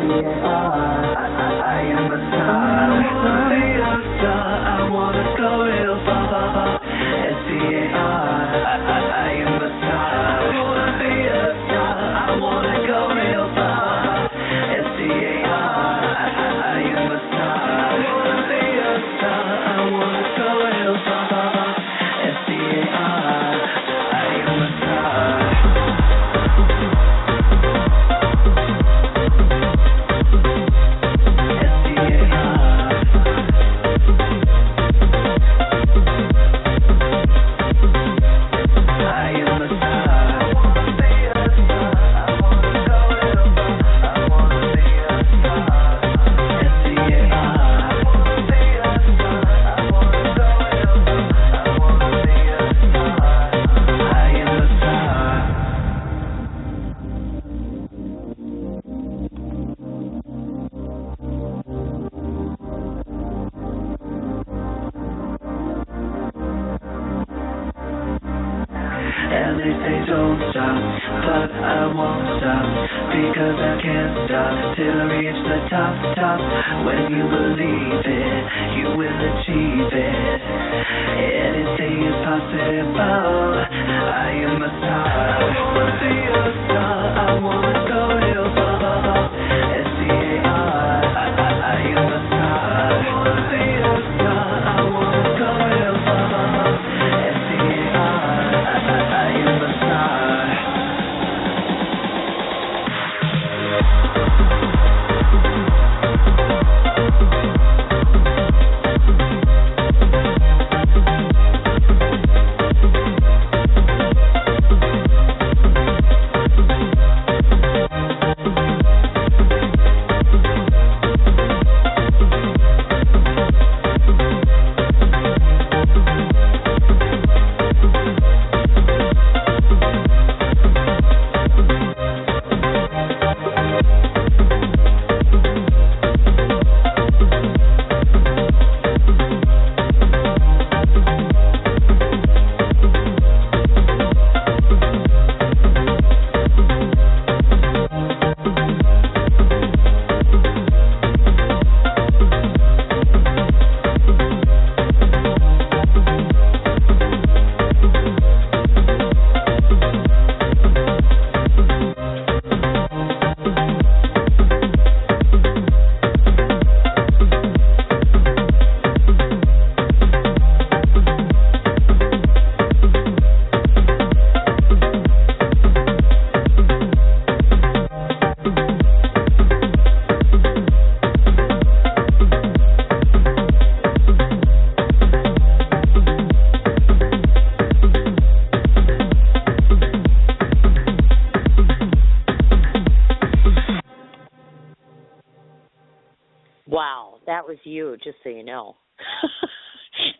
I am a star. I wanna be a star. I wanna go real far. S-T-A-R. I am a star. I wanna be a star. I wanna go real far. S-T-A-R. I am a star. I wanna be a star. I wanna go real far. S-T-A-R. I am a star. And they say don't stop, but I won't stop, because I can't stop till I reach the top. When you believe it, you will achieve it. Anything is possible. I am a star. I wanna be a star. I wanna go real far. S-T-A-R. I am a star. I wanna be a star. I wanna go real far. S-T-A-R. I am a star. Wow, that was you, just so you know.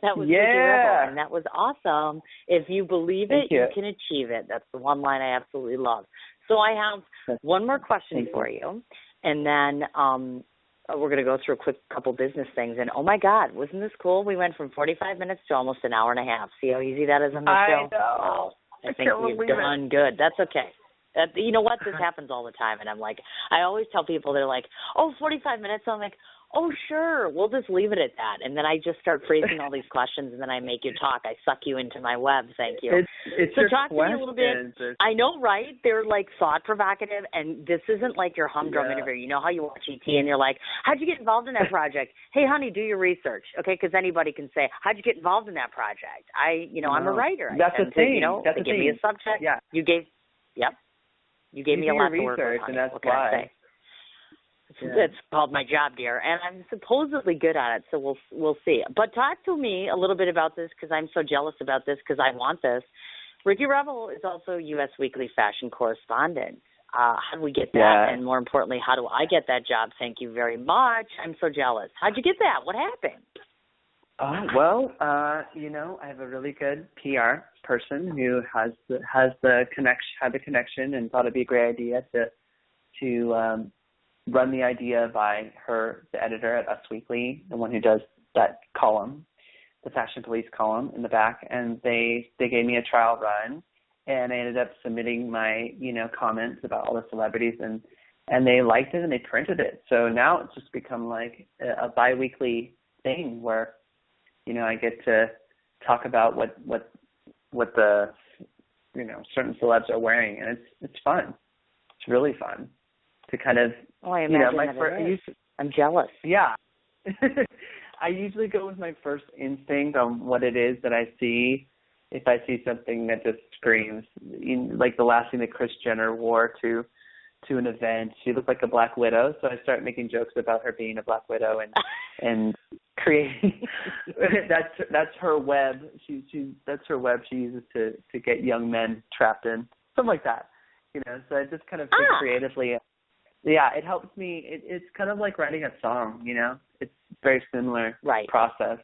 That was Yeah. Ricky Rebel, and that was awesome. If you believe it, Thank you. you can achieve it. That's the one line I absolutely love. So I have one more question Thank for you, and then we're going to go through a quick couple business things. And, oh, my God, wasn't this cool? We went from 45 minutes to almost an hour and a half. See how easy that is on the show? I know. Wow. I think can't we've believe done good. That's okay. You know what? This happens all the time. And I'm like, I always tell people, they're like, oh, 45 minutes. I'm like, oh, sure, we'll just leave it at that. And then I just start phrasing all these questions, and then I make you talk. I suck you into my web. Thank you. It's so your talk to me a little bit. questions. I know, right? They're like thought provocative, and this isn't like your humdrum Yeah. interview. You know how you watch ET and you're like, how'd you get involved in that project? Hey, honey, do your research, okay? Because anybody can say, how'd you get involved in that project? I'm a writer. That's the thing. That's they the give me thing. a subject. Yeah. You gave me a do lot your to work with, research, honey. and that's what can I why. say? It's called my job, dear, and I'm supposedly good at it, so we'll see. But talk to me a little bit about this, because I'm so jealous about this, because I want this. Ricky Rebel is also U.S. Weekly fashion correspondent. How do we get that? Yeah. And more importantly, how do I get that job? Thank you very much. I'm so jealous. How'd you get that? What happened? I have a really good PR person who had the connection, and thought it'd be a great idea to run the idea by the editor at Us Weekly, the one who does that column, the Fashion Police column in the back, and they gave me a trial run, and I ended up submitting my comments about all the celebrities, and and they liked it and they printed it. So now it's just become like a biweekly thing where, you know, I get to talk about what the, you know, certain celebs are wearing, and it's fun. It's really fun to kind of, I imagine I'm jealous. Yeah. I usually go with my first instinct on what it is that I see. If I see something that just screams, like the last thing that Kris Jenner wore to an event, she looked like a Black Widow, so I start making jokes about her being a Black Widow and creating that's her web. That's her web she uses to get young men trapped in, something like that. You know, so I just kind of think creatively. Yeah, it helps me. It's kind of like writing a song, you know. It's very similar process.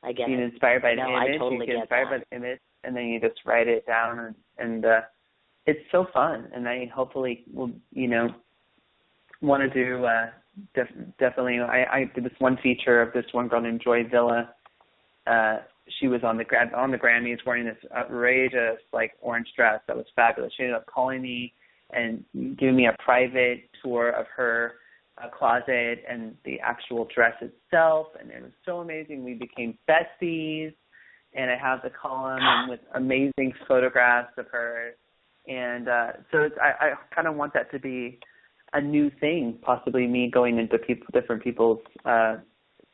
I get being it. inspired by an image, I totally you get inspired by the image, and then you just write it down, and it's so fun. And I hopefully will, you know, want to do definitely. I did this one feature of this one girl named Joy Villa. She was on the Grammys wearing this outrageous like orange dress that was fabulous. She ended up calling me and giving me a private tour of her closet and the actual dress itself, and it was so amazing. We became besties, and I have the column with amazing photographs of her, and so I kind of want that to be a new thing, possibly me going into different people's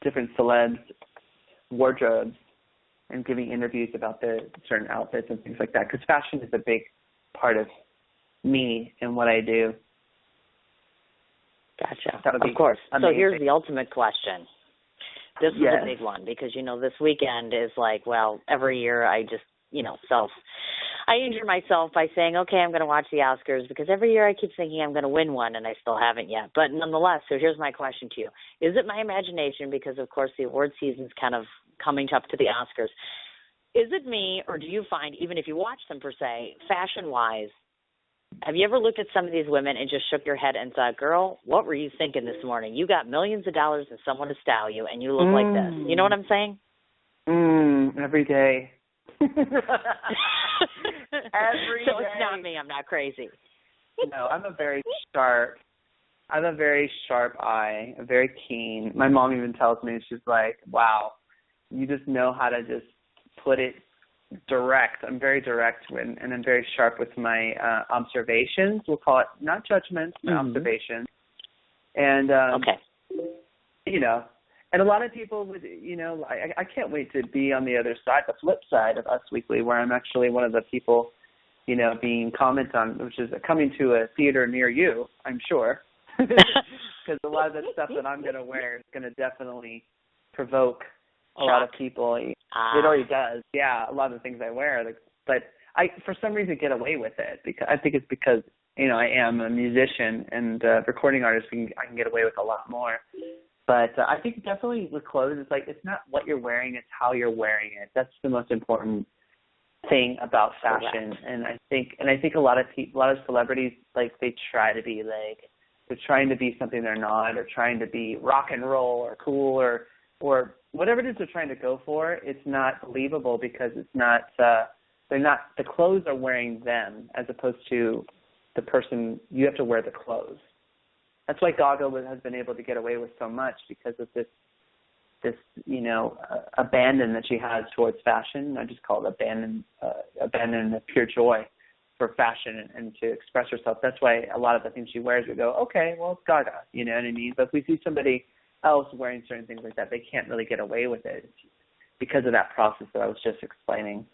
different celebs' wardrobes and giving interviews about the certain outfits and things like that, because fashion is a big part of me and what I do. Gotcha. Of course. Amazing. So here's the ultimate question. This is a big one because, you know, this weekend is like, well, every year I just, you know, I injure myself by saying, okay, I'm going to watch the Oscars because every year I keep thinking I'm going to win one and I still haven't yet. But nonetheless, so here's my question to you. Is it my imagination because, of course, the award season's kind of coming up to the Oscars? Is it me, or do you find, even if you watch them per se, fashion-wise, have you ever looked at some of these women and just shook your head and thought, girl, what were you thinking this morning? You got millions of dollars and someone to style you, and you look like this. You know what I'm saying? Every day. Every so day. It's not me. I'm not crazy. No, I have a very sharp eye, very keen. My mom even tells me, she's like, wow, you just know how to just put it direct. I'm very direct and I'm very sharp with my observations. We'll call it not judgments, but observations. And, you know, and a lot of people would, you know, I can't wait to be on the other side, the flip side of Us Weekly, where I'm actually one of the people, you know, being commented on, which is coming to a theater near you, I'm sure. Because a lot of the stuff that I'm going to wear is going to definitely provoke a lot of people. It already does. Yeah, a lot of the things I wear. But I, for some reason, get away with it. Because I think it's because, you know, I am a musician and recording artist. I can get away with a lot more. But I think definitely with clothes, it's like it's not what you're wearing, it's how you're wearing it. That's the most important thing about fashion. And I think a lot of celebrities, like, they try to be like, they're trying to be something they're not, or trying to be rock and roll or cool or whatever it is they're trying to go for. It's not believable because it's not they're not, the clothes are wearing them as opposed to the person. You have to wear the clothes. That's why Gaga has been able to get away with so much, because of this you know, abandon that she has towards fashion. I just call it abandon of pure joy for fashion and to express herself. That's why a lot of the things she wears, we go, okay, well, it's Gaga, you know what I mean? But if we see somebody else wearing certain things like that, they can't really get away with it because of that process that I was just explaining.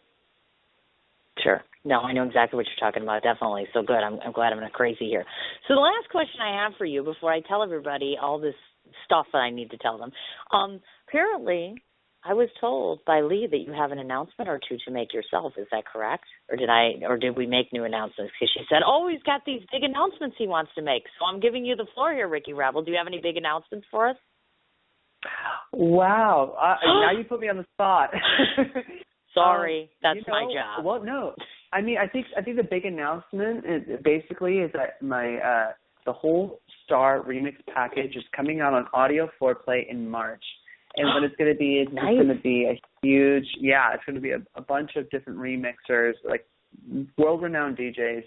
Sure. No, I know exactly what you're talking about, definitely. So good. I'm glad I'm not crazy here. So the last question I have for you before I tell everybody all this stuff that I need to tell them, apparently I was told by Lee that you have an announcement or two to make yourself. Is that correct? Or did we make new announcements? Because she said, oh, he's got these big announcements he wants to make. So I'm giving you the floor here, Ricky Rebel. Do you have any big announcements for us? Wow. Now you put me on the spot. Sorry, that's my job. Well, no. I mean, I think the big announcement basically is that my the whole Star remix package is coming out on audio foreplay in March. And what it's going to be is it's going to be a huge, it's going to be a bunch of different remixers, like world-renowned DJs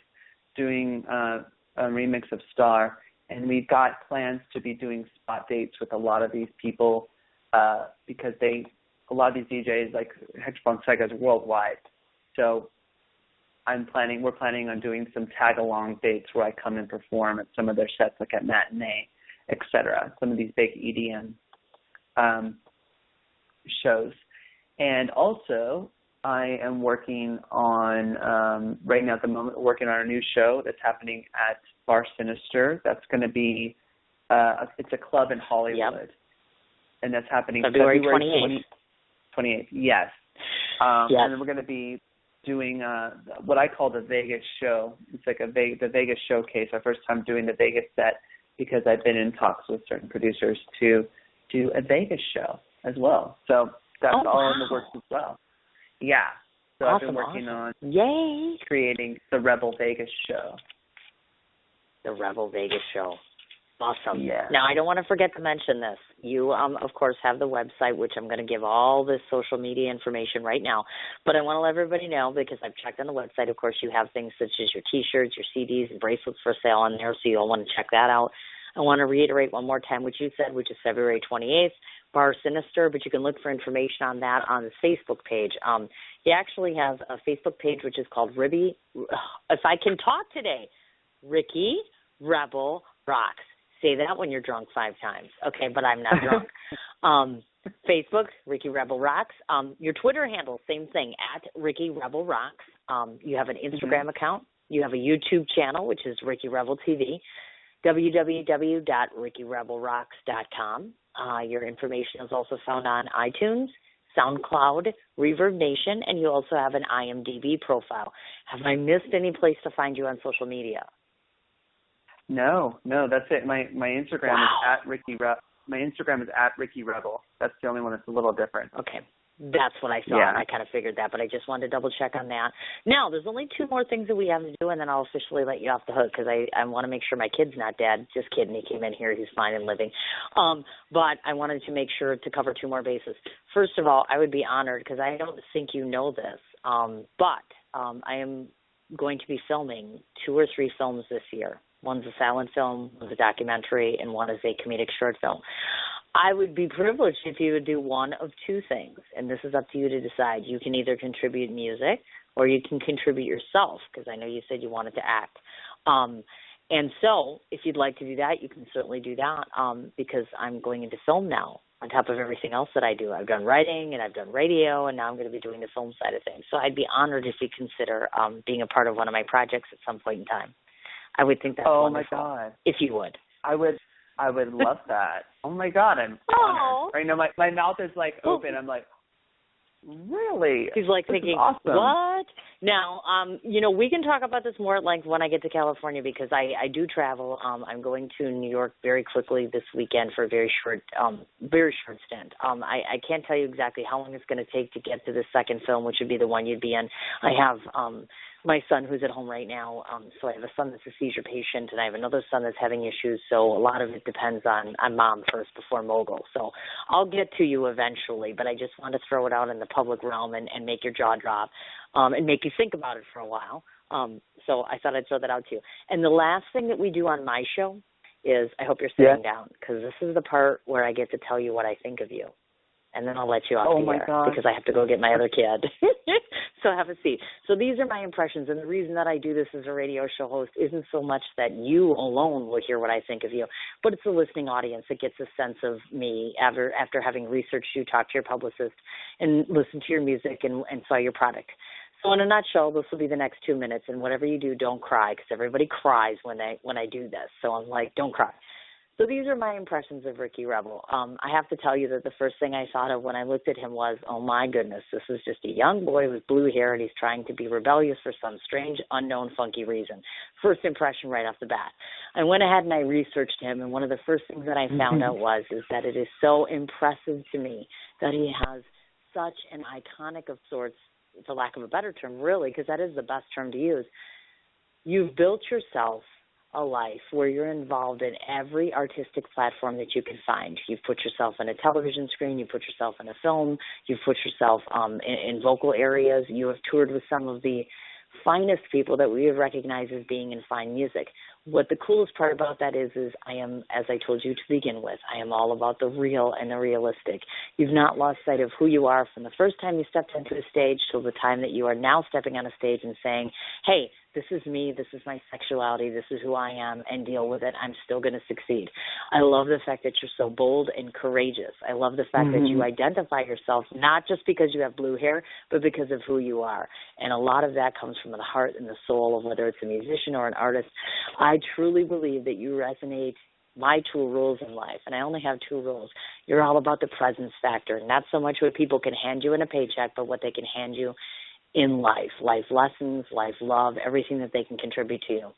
doing a remix of Star. and we've got plans to be doing spot dates with a lot of these people because a lot of these DJs, like Hectorpunk Psychos, worldwide. So we're planning on doing some tag-along dates where I come and perform at some of their sets, like at Matinee, etc. Some of these big EDM shows. And also, I am working on, right now at the moment, working on a new show that's happening at Bar Sinister. That's going to be, it's a club in Hollywood. Yep. And that's happening February 28th. Yes. Yes. And then we're going to be doing what I call the Vegas show. It's like the Vegas showcase, our first time doing the Vegas set, because I've been in talks with certain producers to do a Vegas show as well. So that's all in the works as well. Yeah. So I've been working on creating the Rebel Vegas show. The Rebel Vegas show. Awesome. Yeah. Now, I don't want to forget to mention this. You, of course, have the website, which I'm going to give all this social media information right now. But I want to let everybody know, because I've checked on the website, of course, you have things such as your T-shirts, your CDs, and bracelets for sale on there, so you'll want to check that out. I want to reiterate one more time what you said, which is February 28th, Bar Sinister, but you can look for information on that on the Facebook page. He actually has a Facebook page which is called Ricky Rebel Rocks. Say that when you're drunk 5 times. Okay, but I'm not drunk. Facebook, Ricky Rebel Rocks. Your Twitter handle, same thing, at Ricky Rebel Rocks. You have an Instagram account. You have a YouTube channel, which is Ricky Rebel TV. www.rickyrebelrocks.com. Your information is also found on iTunes, SoundCloud, Reverb Nation, and you also have an IMDb profile. Have I missed any place to find you on social media? No, that's it. My Instagram is at Ricky My Instagram is at Ricky Rebel. That's the only one that's a little different. Okay. That's what I saw, and I kind of figured that, but I just wanted to double-check on that. Now, there's only 2 more things that we have to do, and then I'll officially let you off the hook, because I want to make sure my kid's not dead. Just kidding. He came in here. He's fine and living. But I wanted to make sure to cover 2 more bases. First of all, I would be honored, because I don't think you know this, but I am going to be filming 2 or 3 films this year. One's a silent film, one's a documentary, and one is a comedic short film. I would be privileged if you would do one of 2 things, and this is up to you to decide. You can either contribute music or you can contribute yourself, because I know you said you wanted to act. And so if you'd like to do that, you can certainly do that, because I'm going into film now on top of everything else that I do. I've done writing and I've done radio, and now I'm going to be doing the film side of things. So I'd be honored if you consider being a part of one of my projects at some point in time. I would think that's wonderful. Oh, my God. If you would. I would love that. Oh, my God, I'm honored. Right now, my mouth is, like, open. I'm like, really? He's, like, thinking, awesome. What? Now, we can talk about this more at length when I get to California, because I do travel. I'm going to New York very quickly this weekend for a very short stint. I can't tell you exactly how long it's going to take to get to the second film, which would be the one you'd be in. I have my son who's at home right now. So I have a son that's a seizure patient, and I have another son that's having issues. So a lot of it depends on mom first before mogul. So I'll get to you eventually, but I just want to throw it out in the public realm and make your jaw drop and make you think about it for a while. So I thought I'd throw that out to you. And the last thing that we do on my show is, I hope you're sitting down, because this is the part where I get to tell you what I think of you. And then I'll let you off the air, because I have to go get my other kid. So have a seat. So these are my impressions, and the reason that I do this as a radio show host isn't so much that you alone will hear what I think of you, but it's the listening audience that gets a sense of me after having researched you, talked to your publicist, and listened to your music and saw your product. So in a nutshell, this will be the next 2 minutes, and whatever you do, don't cry, because everybody cries when I do this. So I'm like, don't cry. So these are my impressions of Ricky Rebel. I have to tell you that the first thing I thought of when I looked at him was, oh, my goodness, this is just a young boy with blue hair, and he's trying to be rebellious for some strange, unknown, funky reason. First impression right off the bat. I went ahead and I researched him, and one of the first things that I found out is that it is so impressive to me that he has such an iconic of sorts, for lack of a better term, really, because that is the best term to use. You've built yourself a life where you're involved in every artistic platform that you can find. You've put yourself on a television screen, you put yourself in a film, you've put yourself in vocal areas, you have toured with some of the finest people that we would recognize as being in fine music. What the coolest part about that is I am, as I told you to begin with, I am all about the real and the realistic. You've not lost sight of who you are from the first time you stepped into a stage till the time that you are now stepping on a stage and saying, hey, this is me, this is my sexuality, this is who I am, and deal with it. I'm still going to succeed. I love the fact that you're so bold and courageous. I love the fact that you identify yourself not just because you have blue hair, but because of who you are. And a lot of that comes from the heart and the soul of whether it's a musician or an artist. I truly believe that you resonate my 2 rules in life, and I only have 2 rules. You're all about the presence factor, not so much what people can hand you in a paycheck, but what they can hand you in life lessons, life love, everything that they can contribute to you.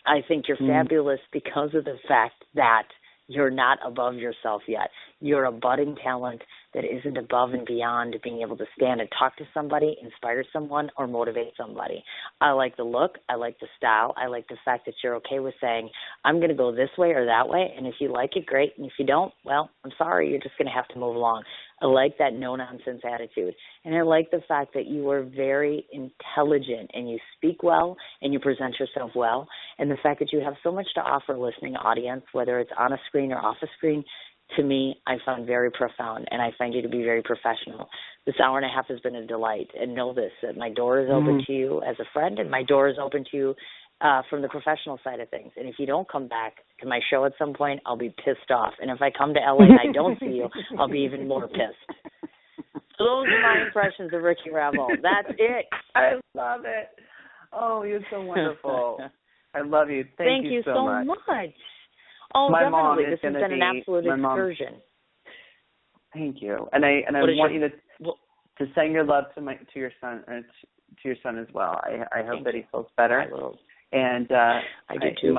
I think you're fabulous because of the fact that you're not above yourself yet. You're a budding talent that isn't above and beyond being able to stand and talk to somebody, inspire someone, or motivate somebody. I like the look. I like the style. I like the fact that you're okay with saying, I'm going to go this way or that way, and if you like it, great, and if you don't, well, I'm sorry, you're just going to have to move along. I like that no-nonsense attitude, and I like the fact that you are very intelligent, and you speak well, and you present yourself well, and the fact that you have so much to offer a listening audience, whether it's on a screen or off a screen, to me, I found very profound, and I find you to be very professional. This hour and a half has been a delight, and know this, that my door is open to you as a friend, and my door is open to you from the professional side of things. And if you don't come back to my show at some point, I'll be pissed off. And if I come to LA and I don't see you, I'll be even more pissed. So those are my impressions of Ricky Rebel. That's it. I love it. Oh, you're so wonderful. I love you. Thank you so much. Oh, my definitely. Mom is this has been an absolute excursion. Thank you. And I want you to send your love to your son as well. I hope that he feels better. I will. And I do too.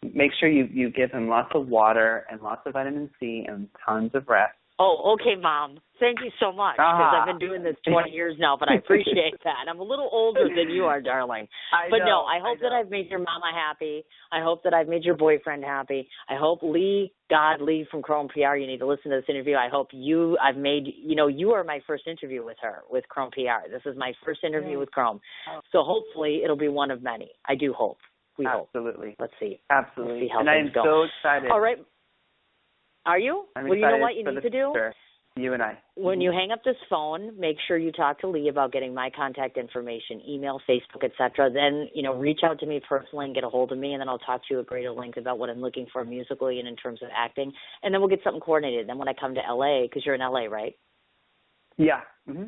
Make sure you give him lots of water and lots of vitamin C and tons of rest. Oh, okay, Mom. Thank you so much, because I've been doing this 20 years now, but I appreciate that. I'm a little older than you are, darling. I hope that I've made your mama happy. I hope that I've made your boyfriend happy. I hope Lee from Chrome PR, you need to listen to this interview. I hope you are my first interview with her, with Chrome PR. This is my first interview with Chrome. So hopefully it'll be one of many. I do hope. We Absolutely. Hope. Let's see. Absolutely. Let's see how and things go. so excited. All right. Are you? Well, you know what you need to do? You and I. When you hang up this phone, make sure you talk to Lee about getting my contact information, email, Facebook, etc. Then, reach out to me personally and get a hold of me, and then I'll talk to you at greater length about what I'm looking for musically and in terms of acting. And then we'll get something coordinated. Then when I come to L.A., because you're in L.A., right? Yeah. Mm-hmm.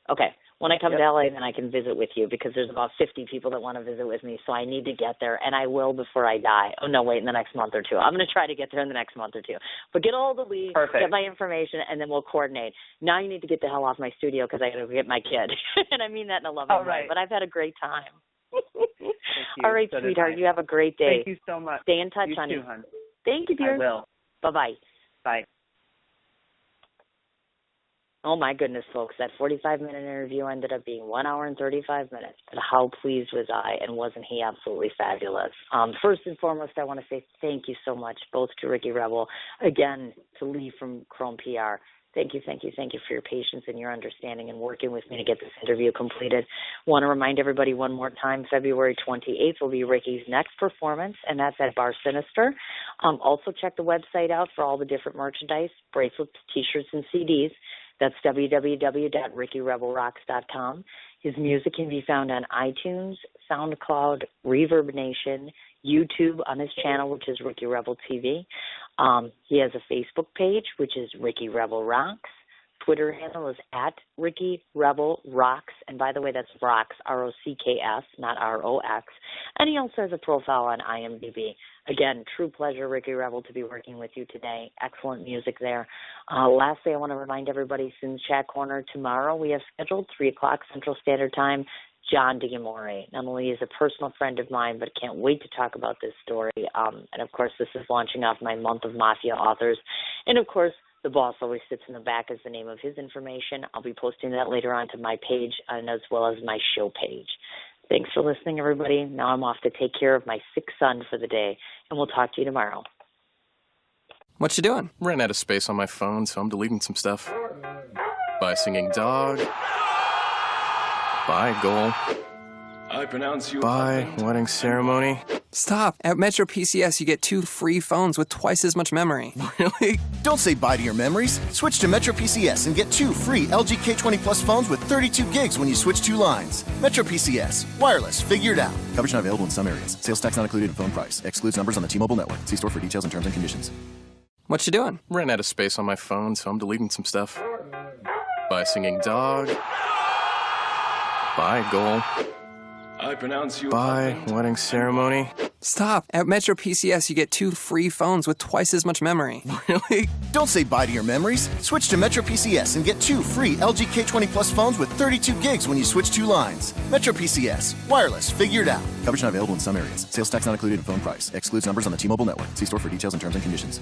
Okay. When I come to LA, then I can visit with you, because there's about 50 people that want to visit with me, so I need to get there, and I will before I die. Oh, no, wait, in the next month or two. I'm going to try to get there in the next month or two. But get all the leads, get my information, and then we'll coordinate. Now you need to get the hell off my studio, because I got to get my kid. And I mean that in a loving way, but I've had a great time. All right, sweetheart, you have a great day. Thank you so much. Stay in touch, honey. You too, hon. Thank you, dear. I will. Bye-bye. Bye. Oh, my goodness, folks. That 45-minute interview ended up being 1 hour and 35 minutes. But how pleased was I, and wasn't he absolutely fabulous? First and foremost, I want to say thank you so much, both to Ricky Rebel, again, to Lee from Chrome PR. Thank you for your patience and your understanding and working with me to get this interview completed. Want to remind everybody one more time, February 28th will be Ricky's next performance, and that's at Bar Sinister. Also check the website out for all the different merchandise, bracelets, T-shirts, and CDs. That's www.rickyrebelrocks.com. His music can be found on iTunes, SoundCloud, Reverb Nation, YouTube on his channel, which is Ricky Rebel TV. He has a Facebook page, which is Ricky Rebel Rocks. Twitter handle is at Ricky Rebel Rocks. And by the way, that's Rocks, R-O-C-K-S, not R-O-X. And he also has a profile on IMDb. Again, true pleasure, Ricky Rebel, to be working with you today. Excellent music there. Lastly, I want to remind everybody, Sin's Chat Corner tomorrow, we have scheduled 3 o'clock Central Standard Time, John D'Amore. Not only is a personal friend of mine, but can't wait to talk about this story. And, of course, this is launching off my month of Mafia authors. And, of course, The Boss Always Sits in the Back is the name of his information. I'll be posting that later on to my page and as well as my show page. Thanks for listening, everybody. Now I'm off to take care of my sick son for the day, and we'll talk to you tomorrow. What you doing? Ran out of space on my phone, so I'm deleting some stuff. By singing dog. By goal. I pronounce you Bye, husband. wedding ceremony. Stop. At Metro PCS, you get 2 free phones with twice as much memory. Really? Don't say bye to your memories. Switch to Metro PCS and get 2 free LG K20 Plus phones with 32 gigs when you switch 2 lines. Metro PCS. Wireless. Figure it out. Coverage not available in some areas. Sales tax not included in phone price. Excludes numbers on the T-Mobile network. See store for details and terms and conditions. What you doing? Ran out of space on my phone, so I'm deleting some stuff. By singing dog. Bye, goal. I pronounce you Bye, husband. wedding ceremony. Stop. At Metro PCS, you get 2 free phones with twice as much memory. Really? Don't say bye to your memories. Switch to Metro PCS and get 2 free LG K20 Plus phones with 32 gigs when you switch 2 lines. Metro PCS. Wireless. Figure it out. Coverage not available in some areas. Sales tax not included in phone price. Excludes numbers on the T-Mobile network. See store for details and terms and conditions.